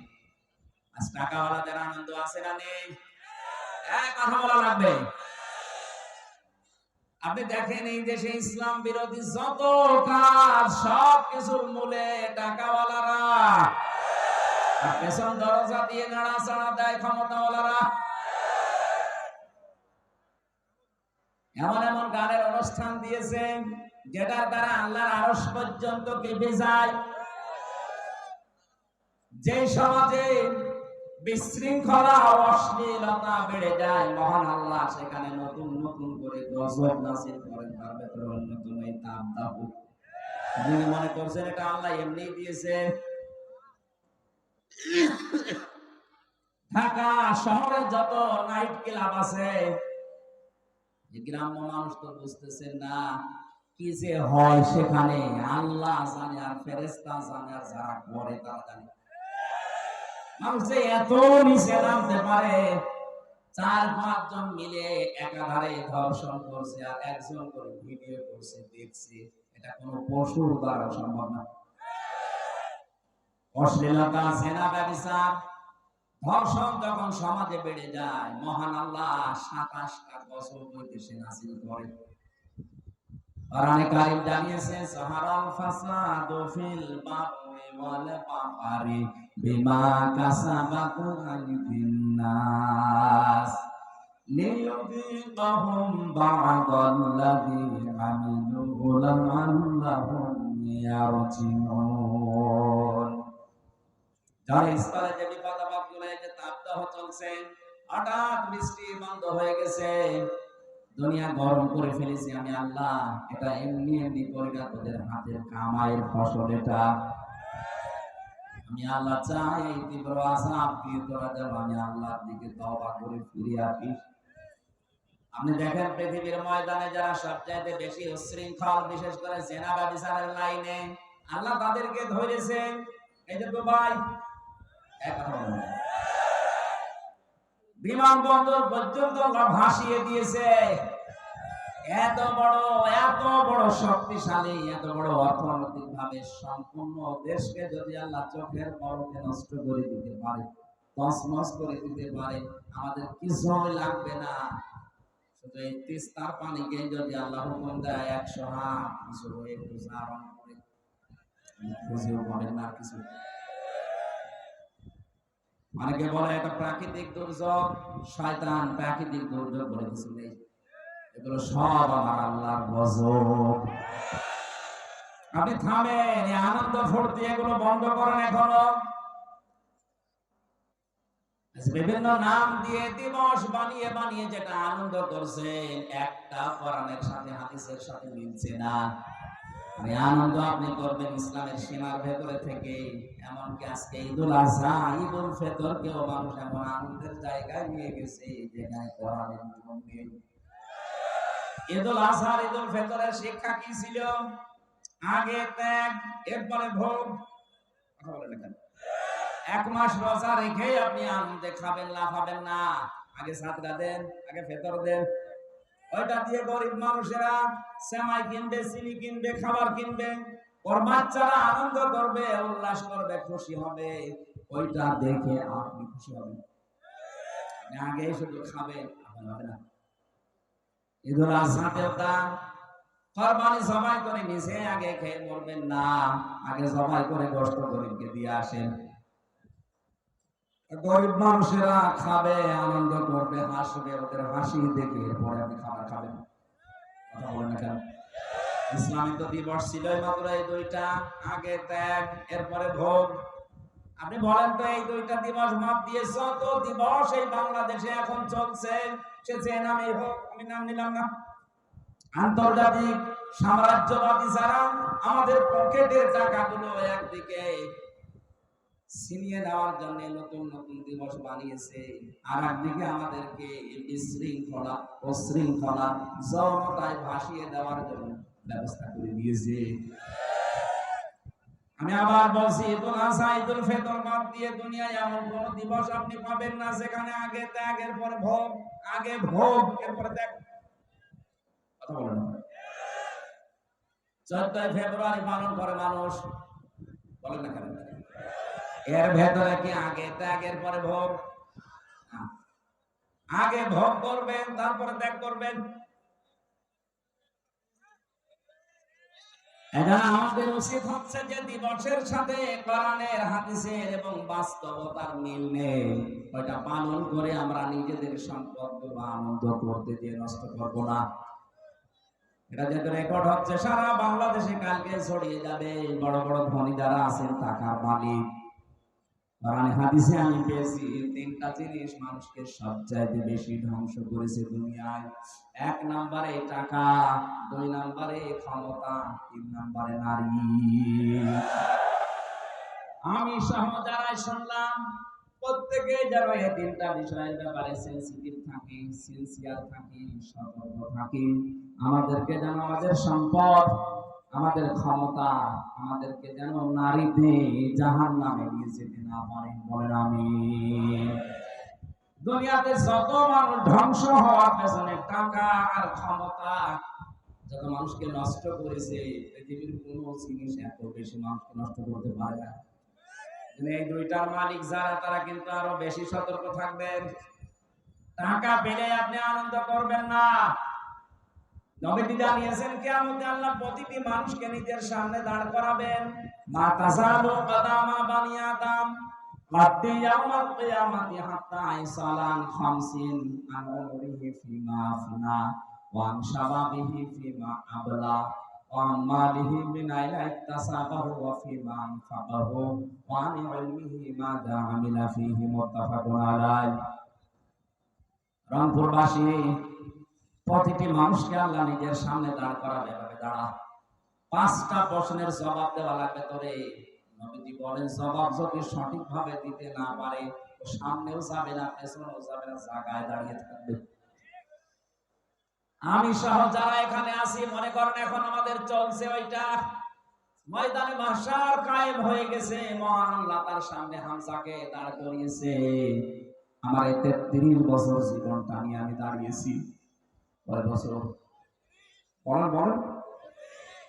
Speaker 2: আজ টাকাওয়ালাদের আনন্দ আছে না নেই? কথা বলা লাগবে। আপনি দেখেন এই দেশে ইসলাম বিরোধী যত কাজ, সব কিছুর মূলে টাকাওয়ালারা, আর পেছন দরজা দিয়ে নাড়াচাড়া দেয় ক্ষমতাওয়ালারা। এমন এমন গানের অনুষ্ঠান দিয়েছে যেটার দ্বারা আল্লাহর আরশ পর্যন্ত কেঁপে যায়। যে সমাজে বিশৃঙ্খলা ও অশ্লীলতা বেড়ে যায়, মহান আল্লাহ সেখানে নতুন নতুন করে গজব নাযিল করেন। তার ভেতরে অন্যতম এই তাবদাহু। যিনি মনে করছেন এটা আল্লাহ এমনি দিয়েছে। ঢাকা শহরে যত নাইট ক্লাব আছে, গ্রাম্য মানুষ তো বুঝতেছেন না কি যে হয় সেখানে। আল্লাহ জানে, আর ফেরেশতা জানে, আর যারা করে তারা জানে। মানুষ যে এত নিচে নামতে পারে, ৪-৫ জন মিলে একাধারে ধর্ষণ করছে আর একজন করে ভিডিও করছে, দেখছে। এটা কোনো পশুর দ্বারা সম্ভব না। অশ্লীলতা, জেনা, ব্যভিচার, ধর্ষণ যখন সমাজে বেড়ে যায়, মহান আল্লাহ ২৭টা বছর বৈদেশে নাযিল করে। কোরআনে কারীম জানিয়েছে সাহারাল ফাসাদু ফিল বাররি ওয়াল বাহরি বিমা কাসাবাত আইদিন নাস লিয়ুযিকাহুম বা'দাল্লাযী আমিলু লাআল্লাহুম ইয়ারজিউন। যারা স্থলে যে বিপদ আপদগুলো, এই যে তাপদাহ চলছে, হঠাৎ বৃষ্টি বন্ধ হয়ে গেছে, দুনিয়া গরম করে ফেলেছি আমি আল্লাহ, এটা এমনি এমনি করে না, তোদের হাতের কামাইয়ের ফসল এটা। আমি আল্লাহ চাই এই তীব্র আযাব দিয়ে তোরা যেন আমি আল্লাহর দিকে তওবা করে ফিরে আসিস। আপনি দেখেন পৃথিবীর ময়দানে যারা সবচাইতে বেশি উচ্ছৃঙ্খল, বিশেষ করে জেনা ব্যভিচারের লাইনে, আল্লাহ তাদেরকে ধরেছেন। এই যে দুবাই, বিমানবন্দর পর্যন্ত ভাসিয়ে দিয়েছে। এত বড় শক্তিশালী, এত বড় অর্থনৈতিক ভাবে সম্পূর্ণ দেশকে যদি আল্লাহ চোখের পলকে নষ্ট করে দিতে পারে, তছনছ করে দিতে পারে, আমাদের কিছুই লাগবে না। শুধু এই তিস্তার পানিকে যদি আল্লাহ হুকুম দেয় ১০০ হাত কিছু হয়ে গুজারণ করে, খুঁজেও পাবেন না কিছু। অনেকে বলে এটা প্রাকৃতিক দুর্যোগ, শয়তান প্রাকৃতিক দুর্যোগ বলে কিছু নেই। এগুলো সব আমার আল্লাহর গজব। আপনি থামেন, এই আনন্দ ফুর্তি এগুলো বন্ধ করেন এখনো। বিভিন্ন নাম দিয়ে দিবস বানিয়ে বানিয়ে যেটা আনন্দ করছেন, একটা কোরআনের সাথে হাদিসের সাথে মিলছে না। এই আনন্দ আপনি করবেন ইসলামের সীমার ভেতরে থেকে। এমনকি আজকে ঈদুল আজহা, ঈদুল ফিতরকেও মানুষ এমন আনন্দের জায়গায় নিয়ে গেছে যেখানে কোরআনের নিয়ম নেই। ঈদুল আজহা, ঈদুল ফিতরের শিক্ষা কি ছিল? আগে ত্যাগ, এরপরে ভোগ। কথা বলেন না, এক মাস রোজা রেখে আপনি আনন্দে খাবেন, লাফাবেন না। আগে সাদকা দেন, আগে ফেতর দেন। ওইটা দিয়ে গরিব মানুষেরা সেমাই কিনবে, চিনি কিনবে, খাবার কিনবে, ওর বাচ্চারা আনন্দ করবে, উল্লাস করবে, খুশি হবে। ওইটা দেখে আপনি খুশি হবেন। আগে শুধু খাবেন, হবে না। ঈদুল আজহাতেও তা কোরবানি জবাই করে নিজে আগে খেয়ে মরবেন না, আগে জবাই করে গোশত গরিবকে দিয়ে আসেন। গরিব মানুষেরা খাবে, আনন্দ করবে, হাসবে, ওদের হাসি দেখে এরপরে আপনি খাবার খাবেন। কথা বলেন না কেন? ইসলামী তো দিবস ছিল মাত্র এই দুইটা, আগে ত্যাগ, এরপরে ভোগ। আপনি বলেন তো এই দুইটা দিবস মাপ দিয়ে যত দিবস এই বাংলাদেশে এখন চলছে, সে যে নামেই হোক, আমি নাম নিলাম না, আন্তর্জাতিক সাম্রাজ্যবাদী যারা আমাদের পকেটের টাকাগুলো একদিকে ছিনিয়ে নেওয়ার জন্য নতুন নতুন দিবস বানিয়েছে, আর একদিকে আমাদেরকে বিশৃঙ্খলা, অশৃঙ্খলা, যৌনতায় ভাসিয়ে দেওয়ার জন্য ব্যবস্থা করে দিয়েছে। আমি আবার বলছি, ঈদুল আজহা, ঈদুল ফিতর বাদ দিয়ে দুনিয়ায় এমন কোন দিবস আপনি পাবেন না যেখানে আগে ত্যাগ, এরপরে ভোগ, আগে ভোগ, এরপরে ত্যাগ। কথা বলেন না। 14 ফেব্রুয়ারি পালন করে মানুষ, বলেন না কেন? এর ভেতরে কি আগে ত্যাগের পরে ভোগ? আগে ভোগ করবেন, তারপরে ত্যাগ করবেন। এটা আমাদের উচিত হচ্ছে যে দিবসের সাথে কোরআনের, হাদিসের এবং বাস্তবতার মিল নেই, ওইটা পালন করে আমরা নিজেদের সম্পদগুলো আনন্দ করতে দিয়ে নষ্ট করবো না। এটা যেহেতু রেকর্ড হচ্ছে সারা বাংলাদেশে, কালকে ছড়িয়ে যাবে। বড় বড় ধনী যারা আছেন, টাকার মালিক, কোরআনে হাদিসে আমি পেয়েছি তিনটা জিনিস মানুষকে সবচাইতে বেশি ধ্বংস করেছে দুনিয়ায়। 1 নম্বরে টাকা, 2 নম্বরে ক্ষমতা, 3 নম্বরে নারী। আমি সহ যারাই শুনলাম প্রত্যেকে যেন এই তিনটা বিষয়ের ব্যাপারে সেনসিটিভ থাকি, সিনসিয়ার থাকি, সতর্ক থাকি। আমাদেরকে যেন আমাদের সম্পদ, আমাদের ক্ষমতা, আমাদেরকে যেন নারীতে জাহান্নামে নিয়ে যেতে না পারে। বলেন আমিন। দুনিয়াতে যত মানুষ ধ্বংস হওয়ার পেছনে টাকা আর ক্ষমতা যত মানুষকে নষ্ট করেছে, পৃথিবীর কোনো জিনিস এত বেশি মানুষকে নষ্ট করতে পারে না। এই দুইটার মালিক যারা, তারা কিন্তু আরো বেশি সতর্ক থাকবেন। টাকা পেলে আপনি আনন্দ করবেন না। নবীজি জানিয়েছেন কিয়ামতে আল্লাহ প্রতিটি মানুষকে নিজের সামনে দাঁড় করাবেন। মা তাসালু কাদামা বানি আদম ওয়াতি ইয়াউমাল কিয়ামাতি হাত্তা ইসালান 50 আন উমরিহি ফিমা আফনা ওয়া আন শাবাবিহি ফিমা আবলা ওয়া আন মালিহি মিন আইনা ইকতাসাবাহু ওয়া ফিমা আনফাকাহু ওয়া আন ইলমিহি মাযা আমিলা ফিহি মুত্তাফাকুন আলাইহি। রংপুরবাসী প্রতিটি মানুষকে আল্লাহ নিজের সামনে দাঁড় করাবে, এভাবে দাঁড়া। 5টা প্রশ্নের জবাব দেওয়া লাগবে তোরে। নবীজি বলেন, জবাব যদি সঠিকভাবে দিতে না পারে, তো সামনেও যাবে না, পেছনেও যাবে না, জায়গায় দাঁড়িয়ে থাকবে। আমি সহ যারা এখানে আছি, মনে করেন এখন আমাদের চলছে ওইটা, ময়দানে মাহশার কায়েম হয়ে গেছে, মহান আল্লাহ তার সামনে হামজাকে দাঁড় করিয়েছে। আমার এই 33 বছর জীবনটা নিয়ে আমি দাঁড়িয়েছি। কয় বছর? বলেন।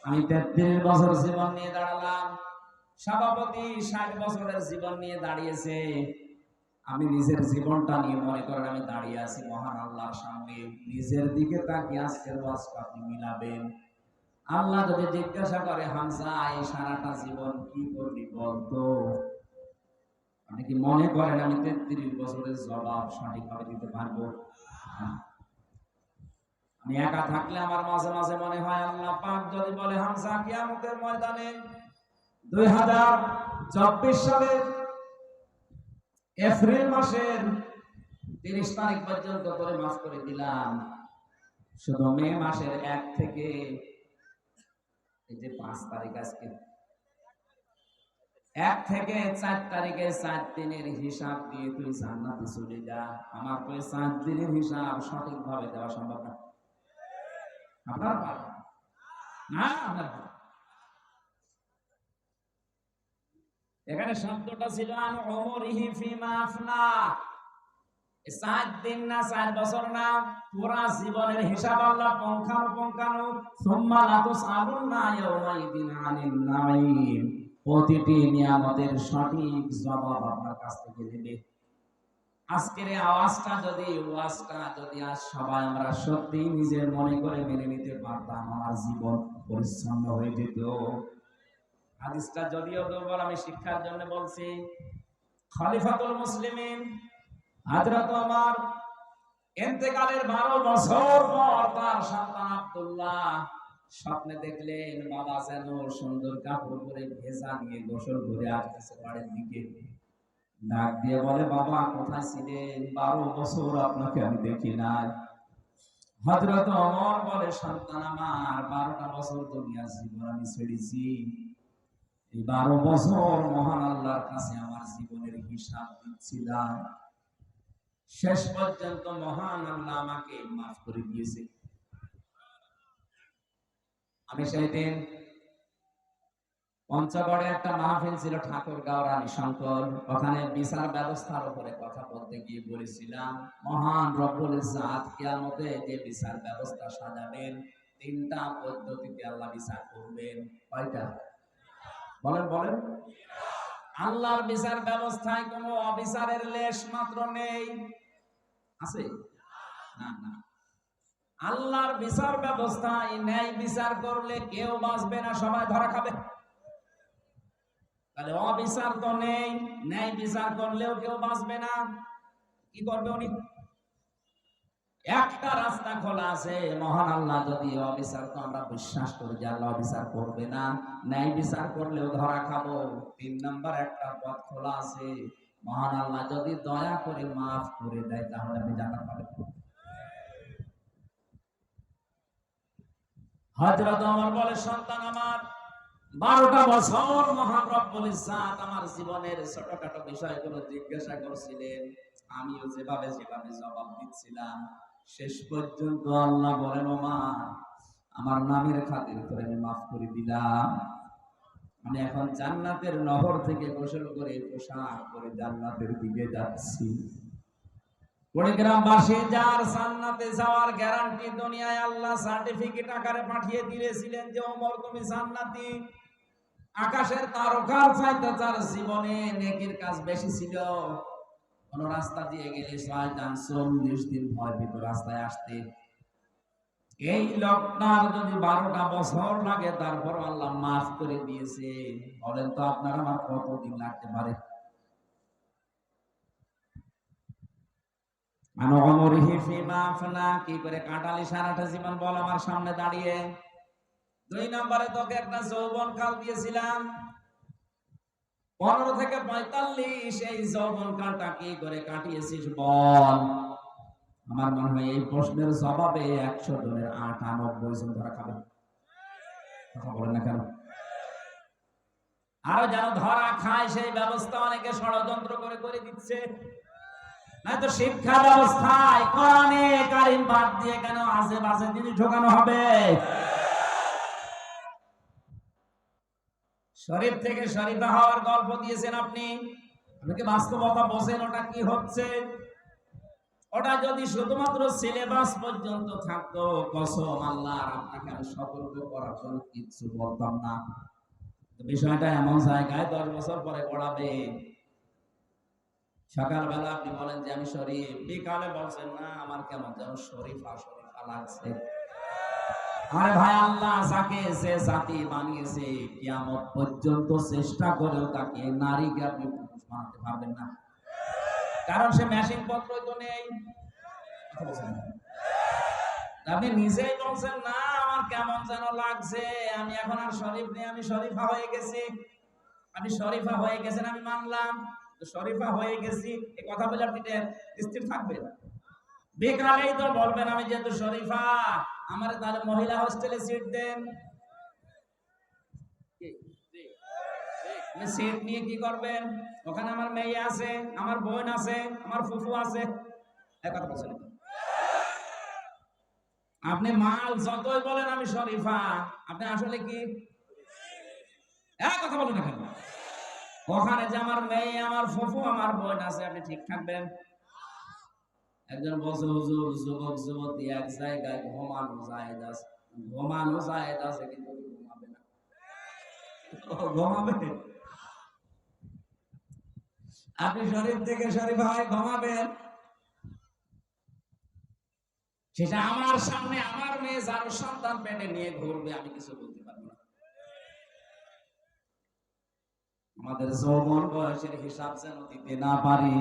Speaker 2: আমি 33 বছর জীবন নিয়ে দাঁড়ালাম। সভাপতি 60 বছরের জীবন নিয়ে দাঁড়িয়েছে। আমি নিজের জীবনটা নিয়ে মনে করেন আমি দাঁড়িয়ে আছি মহান আল্লাহর সামনে। নিজের দিকে তাকিয়ে আজকের ওয়াজটা আপনি মিলাবেন। আল্লাহ যদি জিজ্ঞাসা করে, হামজা এই সারাটা জীবন কি করলি বলতো, আপনি কি মনে করেন আমি 33 বছরের জবাব সঠিকভাবে দিতে পারবো? আমি একা থাকলে আমার মাঝে মাঝে মনে হয় আল্লাহ পাক যদি বলে হামজা কিয়ামতের ময়দানে 2024 সালের এপ্রিল মাসের 30 তারিখ পর্যন্ত করে মাফ করে দিলাম, শুধু মে মাসের 1 থেকে এই যে 5 তারিখ আজকে 1 থেকে 4 তারিখে 4 দিনের হিসাব দিয়ে তুই জান্নাতে চলে যা। আমার তো 4 দিনের হিসাব সঠিকভাবে দেওয়া সম্ভব না। আপনার পারবেন না? আপনার এখানে শব্দটা ছিল আন উমরিহি ফিমা আফনা। 4 দিন না 4 বছর না, পুরা জীবনের হিসাব আল্লাহ পুঙ্খানুপুঙ্খানু সুম্মা লাতুসআলুনা ইয়াওমাইদিন আনিন নাঈম। প্রতিটি নিয়ামতের সঠিক জবাব আপনার কাছ থেকে নেবে। আজকের এই ওয়াজটা যদি আজ সবাই আমরা সত্যি নিজের মনে করে মেনে নিতে পারতাম, আমার জীবন পরিচ্ছন্ন হয়ে যেত। হাদিসটা যদিও দুর্বল, আমি শিক্ষার জন্য বলছি। খলিফাতুল মুসলিমিন হযরত ওমর ইন্তেকালের 12 বছর পর তার সন্তান আব্দুল্লাহ স্বপ্নে দেখলেন বাবা যেন সুন্দর কাপড় পরে ভেজা নিয়ে গোসল করে আসতেছে বাড়ির দিকে। ডাক দিয়ে বলে, বাবা কোথায় ছিলেন? 12 বছর আপনাকে আমি দেখি নাই। হযরত ওমর বলে, সন্তান আমার, 12টা বছর দুনিয়ার জীবন আমি ছেড়েছি। এই 12 বছর মহান আল্লাহর কাছে আমার জীবনের হিসাব দিচ্ছিলাম। শেষ পর্যন্ত মহান আল্লাহ আমাকে মাফ করে দিয়েছে। আমি সেই দিন পঞ্চগড়ে একটা মাহফিল ছিল ঠাকুরগাঁও রানী শঙ্কর, ওখানে বিচার ব্যবস্থার উপরে কথা বলতে গিয়ে বলেছিলাম, মহান রব্বুল ইজ্জত কিয়ামতে যে বিচার ব্যবস্থা সাজাবেন, 3টা পদ্ধতিতে আল্লাহ বিচার করবেন। কয়টা? বলেন বলেন। আল্লাহর বিচার ব্যবস্থায় কোনো অবিচারের লেশ মাত্র নেই, আছে? না না। আল্লাহর বিচার ব্যবস্থায় ন্যায় বিচার করলে কেউ বাঁচবে না, সবাই ধরা খাবে। তাহলে অবিচার তো নেই, ন্যায় বিচার করলেও কেউ বাঁচবে না। কি করবে উনি? একটা রাস্তা খোলা আছে, মহান আল্লাহ যদি অবিচার, তো আমরা বিশ্বাস করি যে আল্লাহ অবিচার করবে না, ন্যায় বিচার করলেও ধরা খাবো। 3 নাম্বার একটা পথ খোলা আছে, মহান আল্লাহ যদি দয়া করে মাফ করে দেয় তাহলে আমি জান্নাত পাবো। হযরত ওমর বলে, সন্তান আমার, 12টা বছর মহান রব্বুল ইজ্জত আমার জীবনের ছোটখাটো বিষয়গুলো জিজ্ঞাসা করছিলেন, আমিও যেভাবে জবাব দিচ্ছিলাম। শেষ পর্যন্ত আল্লাহ বলেন, ওমর, আমার নামের খাতির করে আমি মাফ করে দিলাম। আমি এখন জান্নাতের নহর থেকে গোসল করে পোশাক পরে জান্নাতের দিকে যাচ্ছি। কুড়িগ্রামবাসী যার জান্নাতে যাওয়ার গ্যারান্টি দুনিয়ায় আল্লাহ সার্টিফিকেট আকারে পাঠিয়ে দিয়েছিলেন যে ওমর তুমি জান্নাতি। আকাশের তারকার চাইতে তার জীবনে নেকির কাজ বেশি ছিল। কোন রাস্তা দিয়ে গেলে 40 দিন ভয় পেত রাস্তায় আসতে। এই লোকটার যদি 12টা বছর লাগে, তারপর আল্লাহ মাফ করে দিয়েছে। বলেন তো আপনার আমার কতদিন লাগতে পারে? কি করে কাটালি সারাটা জীবন বল আমার সামনে দাঁড়িয়ে। 2 নম্বরে তোকে একটা যৌবন কাল দিয়েছিলাম, 15 থেকে 45, এই যৌবন কালটা কি করে কাটিয়েছিস বল। আমার মনে হয় এই প্রশ্নের জবাবে 100 জনের 98 জন ধরা খাবে। কথা বলেন না কেন? আরো যেন ধরা খায় সেই ব্যবস্থা অনেকে ষড়যন্ত্র করে করে দিচ্ছে। নয়তো শিক্ষা ব্যবস্থায় কোরআনে কারিম বাদ দিয়ে কেন আজে বাজে জিনিস ঢোকানো হবে? শরীফ থেকে শরীফা হওয়ার গল্প দিয়েছেন আপনি, আপনাকে বাস্তবতা বোঝেন ওটা কি হচ্ছে। ওটা যদি শুধুমাত্র সিলেবাস পর্যন্ত থাকতো, কসম আল্লাহর, আপনাকে আমি সতর্ক করার জন্য কিছু বলতাম না। বিষয়টা এমন জায়গায় 10 বছর পরে পড়াবে। সকালবেলা আপনি বলেন যে আমি শরীফ, বিকালে বলছেন না আমার কেমন যেন শরীফা লাগছে। আরে ভাই, আল্লাহ যাকে যে জাতি বানিয়েছে কিয়ামত পর্যন্ত চেষ্টা করেও তাকে নারীকে আপনি পুরুষ বানাতে পারবেন না, কারণ সে মেশিন পত্র তো নেই। আপনি নিজেই বলছেন না আমার কেমন যেন লাগছে, আমি এখন আর শরীফ নেই, আমি শরীফা হয়ে গেছি। আপনি শরীফা হয়ে গেছেন, আমি মানলাম তো শরীফা হয়ে গেছি, এই কথা বলে আপনি স্থির থাকবেন? বিকালেই তো বলবেন আমি যেহেতু শরীফা, আমার তাহলে মহিলা হোস্টেলে সিট দেন। সিট নিয়ে কি করবেন? ওখানে আমার মেয়ে আছে, আমার বোন আছে, আমার ফুফু আছে। এক কথা বলছেন, আপনি মাল যতই বলেন আমি শরীফা, আপনি আসলে কি এক কথা বলেন না কেন? ওখানে যে আমার মেয়ে, আমার ফুফু, আমার বোন আছে, আপনি ঠিক থাকবেন? একজন বলছে হুজুর যুবক যুবতী এক জায়গায় ঘুমানো জায়েজ আছে, ঘুমানো জায়েজ আছে কিন্তু ঘুমাবে না। ঘুমাবে? আপনি শরীফ থেকে শরীফ হয় ঘুমাবেন? সেটা আমার সামনে আমার মেয়ে যার সন্তান পেটে নিয়ে ঘুরবে, আমি কিছু বলতে পারবো না। আমাদের যৌবন বয়সের হিসাব যেন দিতে না পারি,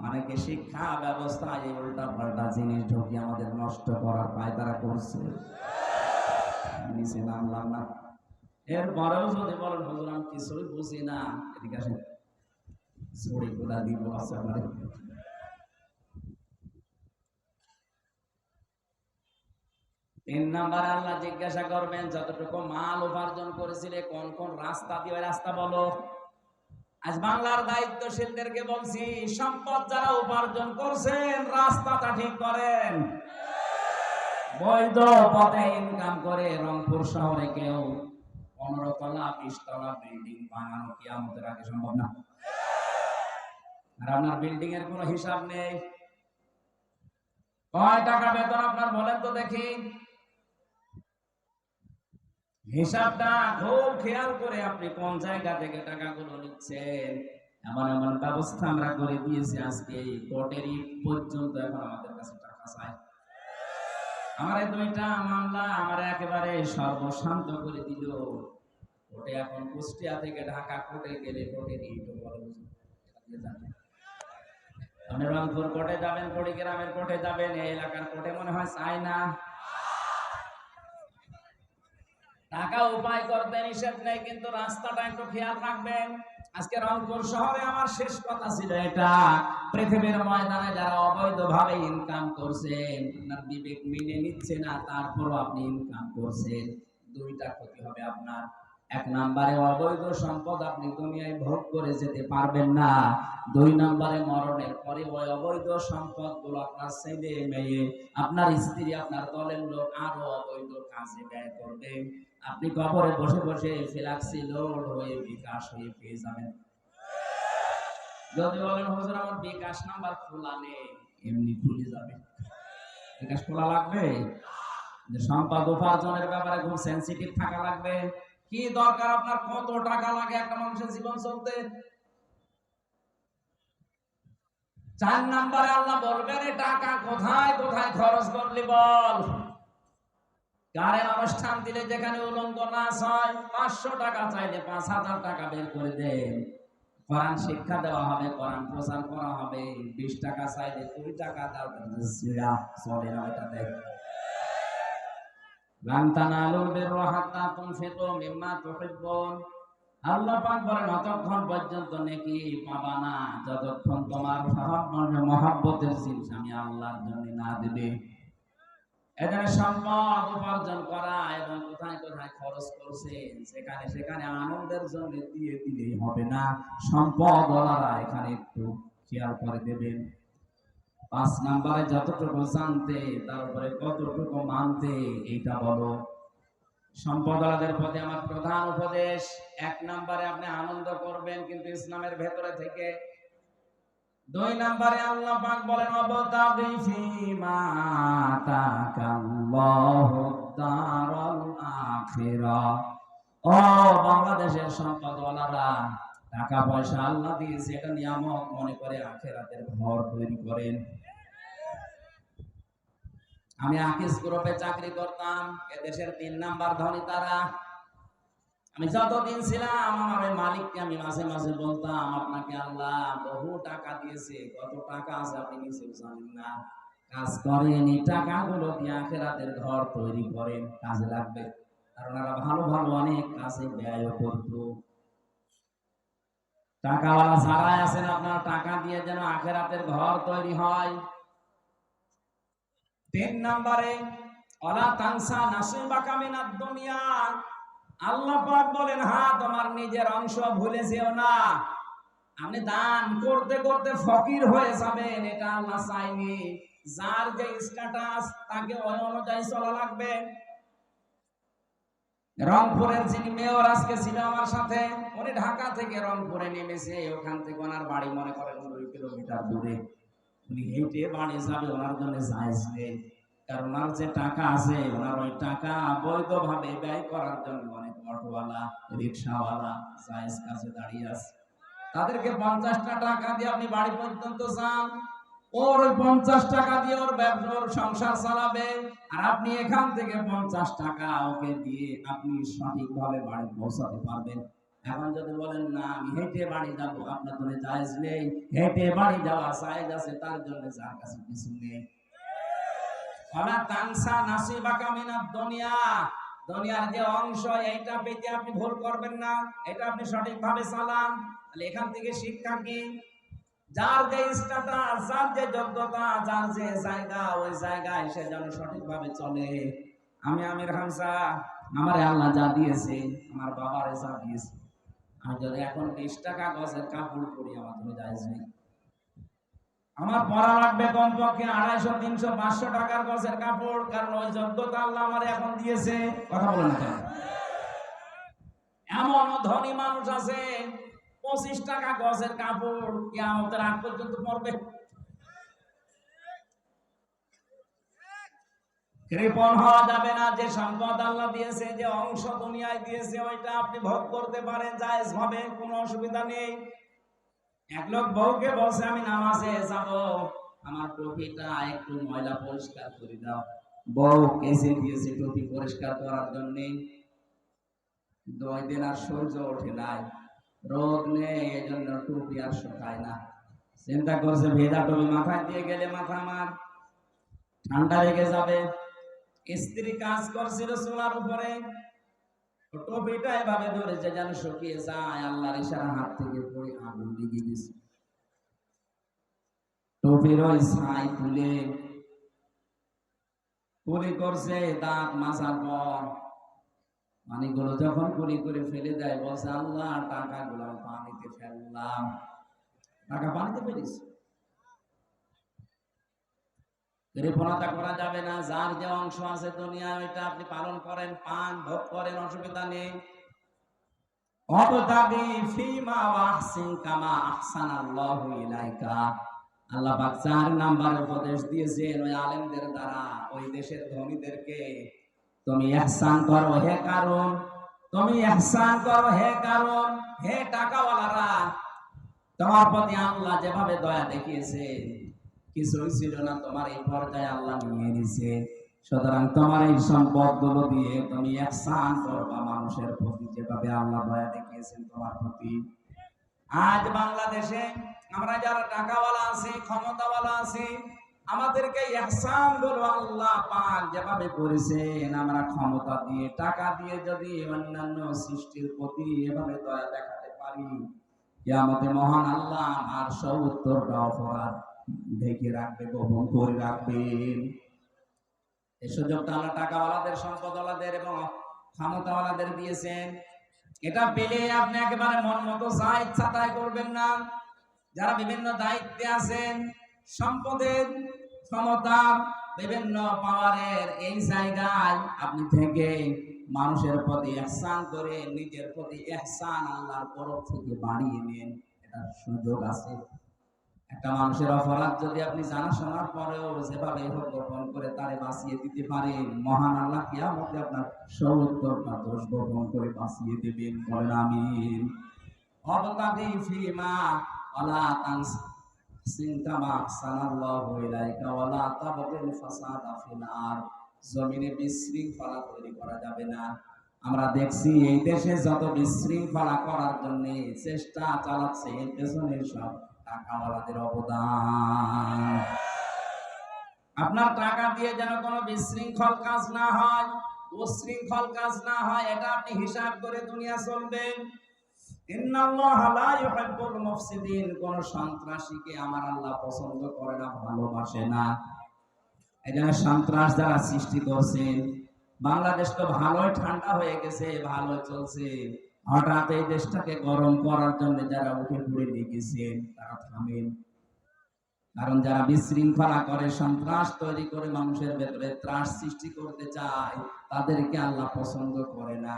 Speaker 2: অনেকে শিক্ষা ব্যবস্থায় এই উল্টা পাল্টা জিনিস ঢুকিয়ে আমাদের নষ্ট করার পায়তারা করছে। নিচে নামলাম না, এরপরেও যদি বলেন হুজুর আমি কিছুই বুঝি না, এদিকে আসেন, ছড়ি কোথা দিব আছে আমার। 3 নাম্বারে আল্লাহ জিজ্ঞাসা করবেন যতটুকু মাল উপার্জন করেছিলে কোন কোন রাস্তা দিয়ে, ওই রাস্তা বলো। আজ বাংলার দায়িত্বশীলদেরকে বলছি, সম্পদ যারা উপার্জন করছেন রাস্তাটা ঠিক করেন। বৈধ পথে ইনকাম করে রংপুর শহরে কেউ 15 তলা 20 তলা বিল্ডিং বানানো কি আমাদের আগে সম্ভব না? আর আপনার বিল্ডিং এর কোনো হিসাব নেই। কয় টাকা বেতন আপনার বলেন তো দেখি? হিসাবটা খুব খেয়াল করে আপনি কোন জায়গা থেকে টাকাগুলো নিচ্ছেন। এমন এমন ব্যবস্থা আমরা করে দিয়েছি, আজকে কোর্টের পর্যন্ত এখন আমাদের কাছে টাকা চায়। আমার এই 2টা মামলা আমার একেবারে সর্বশান্ত করে দিল। কোর্টে এখন কুষ্টিয়া থেকে ঢাকা কোর্টে গেলে কোর্টের ইটও বলে আপনি রংপুর কোর্টে যাবেন, কুড়িগ্রামের কোর্টে যাবেন, এই এলাকার কোর্টে মনে হয় চাই না। টাকা উপায় করতে নিষেধ নেই, কিন্তু রাস্তাটা একটু খেয়াল রাখবেন। আজকে রংপুর শহরে আমার শেষ কথা ছিল এটা, পৃথিবীর ময়দানে যারা অবৈধভাবে ইনকাম করছেন, আপনার বিবেক মেনে নিচ্ছে না, তারপরও আপনি ইনকাম করছেন, 2টা ক্ষতি হবে আপনার। 1 নম্বরে অবৈধ সম্পদ আপনি দুনিয়ায় ভোগ করে যেতে পারবেন না। 2 নম্বরে মরণের পরে ওই অবৈধ সম্পদ গুলো আপনার ছেলে মেয়ে, আপনার স্ত্রী, আপনার দলের লোক আরো অবৈধ কাজে ব্যয় করবে। আপনি কবরে বসে বসে ফ্ল্যাক্সি লোড হয়ে বিকাশ হয়ে পেয়ে যাবেন। যদি বলেন হুজুর আমার বিকাশ নাম্বার খোলা নেই, এমনি খুলে যাবে। বিকাশ খোলা লাগবে? যে সম্পদ উপার্জনের ব্যাপারে খুব সেনসিটিভ থাকা লাগবে। কি দরকার আপনার, কত টাকা লাগে একটা মানুষের জীবন চলতে? 4 নম্বরে আল্লাহ বলবেন এই টাকা কোথায় কোথায় খরচ করলি বল। গানের অনুষ্ঠান দিলে যেখানে উলঙ্গ নাচ হয়, 500 টাকা চাইলে 5000 টাকা বের করে দেন। কোরআন শিক্ষা দেওয়া হবে, কোরআন প্রচার করা হবে, 20 টাকা চাইলে 2 টাকা দাও, চলে না এটা দেখ। লান তানালুল বিররা হাত্তা তুনফিকু মিম্মা তুহিব্বুন। আল্লাহ পাক বলেন ততক্ষণ পর্যন্ত নেকি পাবা না যতক্ষণ তোমার মহব্বতের জিনিস আমি আল্লাহর জন্য না দেবে। এখানে সম্পদ উপার্জন করা এবং কোথায় কোথায় খরচ করছেন সেখানে সেখানে আনন্দের জন্য দিয়ে দিলেই হবে না, সম্পদ ওলারা এখানে একটু খেয়াল করে দেবেন। 5 নম্বরে যতটুকু জানতে তারপরে কতটুকু মানতে এইটা বলো। সম্পদওয়ালাদের প্রতি আমার প্রধান উপদেশ, 1 নম্বরে আপনি আনন্দ করবেন কিন্তু ইসলামের ভেতরে থেকে। 2 নম্বরে আল্লাহ পাক বলেন ওয়াবতাগি ফীমা আতাকাল্লাহু দারাল আখিরাহ। ও বাংলাদেশের সম্পদওয়ালারা, টাকা পয়সা আল্লাহ দিয়েছে, এটা নিয়ামত মনে করে আখিরাতের ঘর তৈরি করেন। আমি আকিস গ্রুপে চাকরি করতাম, এদেশের 3 নাম্বার ধনী তারা। আমি যতদিন ছিলাম আমার ওই মালিককে আমি মাঝে মাঝে বলতাম আপনাকে আল্লাহ বহু টাকা দিয়েছে, কত টাকা আছে আপনি নিজেও জানেন না, কাজ করেন, এই টাকাগুলো দিয়ে আখিরাতের ঘর তৈরি করেন, কাজে লাগবে। আর ওনারা ভালো ভালো অনেক কাজে ব্যয় করতো। টাকাওয়ালা যারা আছেন, আপনার টাকা দিয়ে যেন আখিরাতের ঘর তৈরি হয়। 3 নম্বরে ওয়ালা তানসা নাসিবাকা মিনাদ দুনিয়া। আল্লাহ পাক বলেন, হ্যাঁ, তোমার নিজের অংশ ভুলে যেও না। আপনি দান করতে করতে ফকির হয়ে যাবেন, এটা আল্লাহ চায়নি। যার যে স্ট্যাটাস, তাকে ওই অনুযায়ী চলা লাগবে। রংপুরের যিনি মেয়র আজকে ছিল আমার সাথে, উনি ঢাকা থেকে রংপুরে নেমেছে, ওখান থেকে ওনার বাড়ি মনে করেন 2 কিলোমিটার দূরে। উনি হেঁটে বাড়ি যাবে, ওনার জন্য জায়েজ নেই। কারণ ওনার যে টাকা আছে, ওনার ওই টাকা বৈধভাবে ব্যয় করার জন্য অনেক অটোওয়ালা, রিক্সাওয়ালা জায়েজ কাজে দাঁড়িয়ে আছে। তাদেরকে 50টা টাকা দিয়ে আপনি বাড়ি পর্যন্ত যান, ওর ওই 50 টাকা দিয়ে ওর ব্যবসার সংসার চালাবে। আর আপনি এখান থেকে 50 টাকা ওকে দিয়ে আপনি সঠিকভাবে বাড়ি পৌঁছাতে পারবেন। এখন যদি বলেন না আমি হেঁটে বাড়ি যাবো, আপনার জন্য জায়েজ নেই। হেঁটে বাড়ি যাওয়া জায়েজ আছে তার জন্য, যার কাছে কিছু নেই। ওয়ালা তানসা নাসিবাকা মিনাদ দুনিয়া। দুনিয়ার যে অংশ, এইটা পেতে আপনি ভুল করবেন না, এটা আপনি সঠিকভাবে চালান। তাহলে এখান থেকে শিক্ষা কি? যার যে স্ট্যাটাস, যার যে যোগ্যতা, যার যে জায়গা, ওই জায়গায় সে যেন সঠিকভাবে চলে। আমি আমির হামজা, আমার আল্লাহ যা দিয়েছে, আমার বাবারে যা দিয়েছে, আমি যদি এখন 20 টাকা গজের কাপড় পরি, আমার জন্য জায়েজ নেই। আমার পরা লাগবে কমপক্ষে 250, 300, 500 টাকার গজের কাপড়, কারণ ওই যোগ্যতা আল্লাহ আমার এখন দিয়েছে। কথা বলেন না কেন? এমন ধনী মানুষ আছে 25 টাকা গজের কাপড় কিয়ামতের আগ পর্যন্ত পরবে। কৃপণ হওয়া যাবে না। যে সম্পদ আল্লাহ দিয়েছে, যে অংশ দুনিয়ায় দিয়েছে, ওইটা আপনি ভোগ করতে পারেন জায়েজ ভাবে, কোনো অসুবিধা নেই। এক লোক বউকে বলছে, আমি নামাজে যাব, আমার টুপিটা একটু ময়লা পরিষ্কার করে দাও। বউ কেসে দিয়েছে টুপি পরিষ্কার করার জন্য। 2 দিন আর সূর্য ওঠে নাই, রোদ নেই, এই জন্য টুপি আর শুকায় না। চিন্তা করছে ভেজা টুপি মাথায় দিয়ে গেলে মাথা আমার ঠান্ডা লেগে যাবে। স্ত্রী কাজ করছিল চুলার উপরে, টুপিটা এভাবে ধরেছে যেন শুকিয়ে যায়। আল্লাহর ইশারা, হাত থেকে পড়ে আগুন লেগে গেছে। টুপির ওই ছাই তুলে কুলি করছে, দাঁত মাজার পর পানিগুলো যখন কুলি করে ফেলে দেয়, বলছে আল্লাহ টাকাগুলো পানিতে ফেললাম। টাকা পানিতে ফেলিস। কৃপণতা করা যাবে না। যার যে অংশ আছে দুনিয়ায়, ওইটা আপনি পালন করেন, পান, ভোগ করেন, অসুবিধা নেই। অবতাগি ফিমা ওয়াহসিন কামা আহসানাল্লাহু ইলাইকা। আল্লাহ পাক 4 নাম্বার উপদেশ দিয়েছেন ওই আলেমদের দ্বারা, ওই দেশের ধনীদেরকে, তুমি ইহসান করো হে কারণ, তুমি ইহসান করো হে কারণ। হে টাকাওয়ালারা, তোমার প্রতি আল্লাহ যেভাবে দয়া দেখিয়েছে, কিছুই ছিল না, তোমার এই পর্যায়ে আল্লাহ নিয়ে নিছে। সুতরাং তোমার এই সম্পদগুলো দিয়ে তুমি ইহসান করবা মানুষের প্রতি, যেভাবে আল্লাহ দয়া দেখিয়েছেন তোমার প্রতি। আজ বাংলাদেশে আমরা যারা টাকাওয়ালা আছি, ক্ষমতাওয়ালা আছি, আমাদেরকে ইহসান গুলো আল্লাহ পাক যেভাবে করেছেন, আমরা ক্ষমতা দিয়ে, টাকা দিয়ে যদি অন্যান্য সৃষ্টির প্রতি এভাবে দয়া দেখাতে পারি, কিয়ামতে মহান আল্লাহ আর 70টা অপরাধ ঢেকে রাখবে, গোপন করে রাখবেন। এই সুযোগটা আল্লাহ টাকাওয়ালাদের, সম্পদওয়ালাদের এবং ক্ষমতাওয়ালাদের দিয়েছেন। এটা পেলে আপনি একেবারে মন মতো যা ইচ্ছা তাই করবেন না। যারা বিভিন্ন দায়িত্বে আছেন, সম্পদের, ক্ষমতার, বিভিন্ন পাওয়ারের এই জায়গায় আপনি থেকে মানুষের প্রতি ইহসান করে নিজের প্রতি ইহসান আল্লাহর তরফ থেকে বাড়িয়ে নেন, এটা সুযোগ আছে। একটা মানুষের অপরাধ যদি আপনি জানা শোনার পরেও যেভাবে হোক গোপন করে তারে বাঁচিয়ে দিতে পারেন, মহান আল্লাহ কিয়ামতে আপনার 70টা দোষ গোপন করে বাঁচিয়ে দেবেন। বলেন আমিন। অবতাগি ফিমা ওয়ালা তানসিন কামা আহসানাল্লাহু ইলাইকা ওয়ালা তাবগিল ফাসাদা ফিল আরদ। জমিনে বিশৃঙ্খলা তৈরি করা যাবে না। আমরা দেখছি এই দেশে যত বিশৃঙ্খলা করার জন্য চেষ্টা চালাচ্ছে, এর পেছনে সব টাকাওয়ালাদের অবদান। আপনার টাকা দিয়ে যেন কোনো বিশৃঙ্খল কাজ না হয়, উশৃঙ্খল কাজ না হয়, এটা আপনি হিসাব করে দুনিয়া চলবেন। ইন্নাল্লাহা লা ইউহিব্বুল মুফসিদিন, কোন সন্ত্রাসীকে আমার আল্লাহ পছন্দ করে না, ভালোবাসে না। এই জন্য সন্ত্রাস যারা সৃষ্টি করছেন, বাংলাদেশ তো ভালোই ঠান্ডা হয়ে গেছে, ভালো চলছে, হঠাৎ এই দেশটাকে গরম করার জন্য যারা উঠে পড়ে লেগেছেন তারা থামেন। কারণ যারা বিশৃঙ্খলা করে, সন্ত্রাস তৈরি করে, মানুষের ভেতরে ত্রাস সৃষ্টি করতে চায়, তাদেরকে আল্লাহ পছন্দ করে না।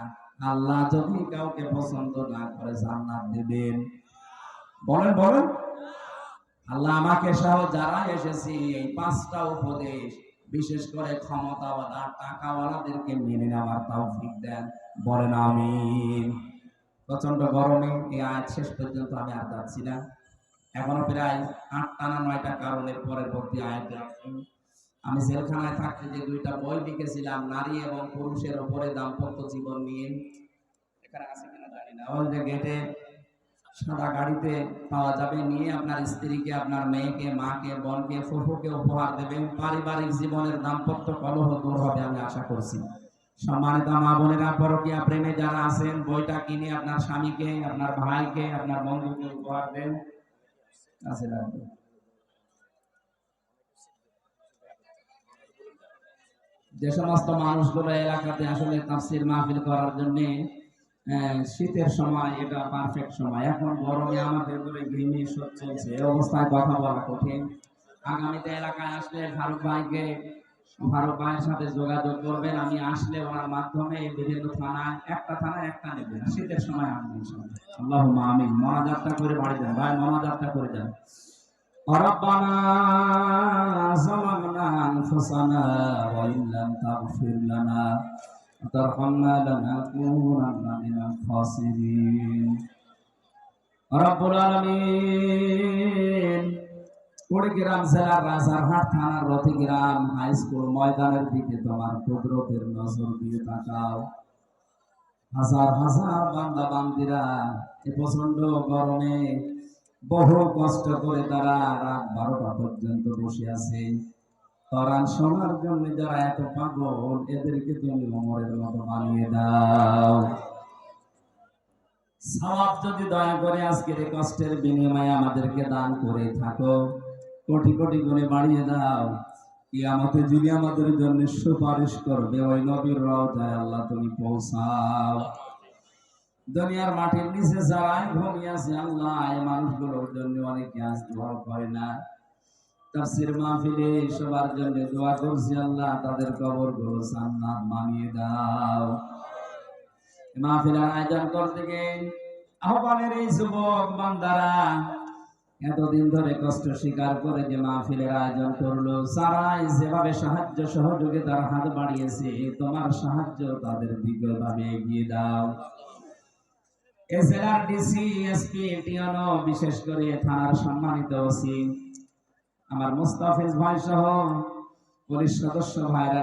Speaker 2: আল্লাহ যদি কাউকে পছন্দ না করে জান্নাত দেবেন? বলেন বলেন। আল্লাহ আমাকে সহ যারা এসেছি এই 5টা উপদেশ, বিশেষ করে ক্ষমতাওয়ালা টাকাওয়ালাদেরকে মেনে নেওয়ার তৌফিক দেন। বলেন আমিন। প্রচন্ড গরমে এই আয়াত শেষ পর্যন্ত আমি আর যাচ্ছি না, এখনো প্রায় 8টা না 9টা কারণের পরবর্তী আয়াত আছে। আমি জেলখানায় থাকতে যে 2টা বই লিখেছিলাম, নারী এবং পুরুষের উপরে দাম্পত্য জীবন নিয়ে, এখানে আছে কিনা জানি না, ওই যে গেটে সাদা গাড়িতে পাওয়া যাবে, নিয়ে আপনার স্ত্রীকে, আপনার মেয়েকে, মাকে, বোনকে, ফুফুকে উপহার দেবেন। পারিবারিক জীবনের দাম্পত্য কলহ দূর হবে আমি আশা করছি। সম্মানিত মা বোনেরা, পরকীয়া প্রেমে যারা আছেন, বইটা কিনে আপনার স্বামীকে, আপনার ভাইকে, আপনার বন্ধুকে উপহার দেন। আছে লাগবে। যে সমস্ত মানুষগুলো এলাকাতে আসলে তাফসীর মাহফিল করার জন্য, শীতের সময় এটা পারফেক্ট সময়, এখন গরমে আমাদের ধরে ঘিমি সব চলছে, এই অবস্থায় কথা বলা কঠিন। আগামীতে এলাকায় আসলে ফারুক ভাইয়ের সাথে যোগাযোগ করবেন। আমি আসলে ওনার মাধ্যমে বিভিন্ন থানায়, একটা থানায় একটা নেবেন, শীতের সময় আসবেন। আল্লাহুম্মা আমিন। মোনাজাতটা করে বাড়ি যান ভাই, মোনাজাতটা করে যান। ربنا ظلمنا أنفسنا وإن لم تغفر لنا وترحمنا لنكونن من الخاسرين رب العالمين। কুড়িগ্রাম জেলার রাজারহাট থানার রতিগ্রাম হাই স্কুল ময়দানের দিকে তোমার কুদরতের নজর দিয়ে তাকাও। হাজার হাজার বান্দা বান্দিরা এ প্রচন্ড গরমে বহু কষ্ট করে তারা রাত 12টা পর্যন্ত বসে আছে কোরআন শোনার জন্য। যারা এত পাগল, এদেরকে তুমি ওমরের মতো বানিয়ে দাও। সওয়াব যদি দয়া করে আজকের এই কষ্টের বিনিময়ে আমাদেরকে দান করে থাকো, কোটি কোটি গুণে বাড়িয়ে দাও। কিয়ামতে যিনি আমাদের জন্য সুপারিশ করবে, ওই নবীর রওজায় আল্লাহ তুমি পৌঁছাও। দুনিয়ার মাটির নিচে যারা ঘুমিয়ে আছে, আল্লাহ এই মানুষগুলোর জন্য অনেকে আজ দোয়া করে না। তাফসীর মাহফিলে সবার জন্য দোয়া করছি, আল্লাহ তাদের কবরগুলো জান্নাত বানিয়ে দাও। মাহফিলের আয়োজন করতে গিয়ে আহ্বানের এই যুবক বান্দারা এতদিন ধরে কষ্ট স্বীকার করে যে মাহফিলের আয়োজন করলো, সারাই যেভাবে সাহায্য সহযোগিতার হাত বাড়িয়েছে, তোমার সাহায্য তাদের দিকে ভাবে এগিয়ে দাও। জেলার ডিসি, এসপি, টিএনও, বিশেষ করে থানার সম্মানিত ওসি আমার মুস্তাফিজ ভাই সহ পুলিশ সদস্য ভাইরা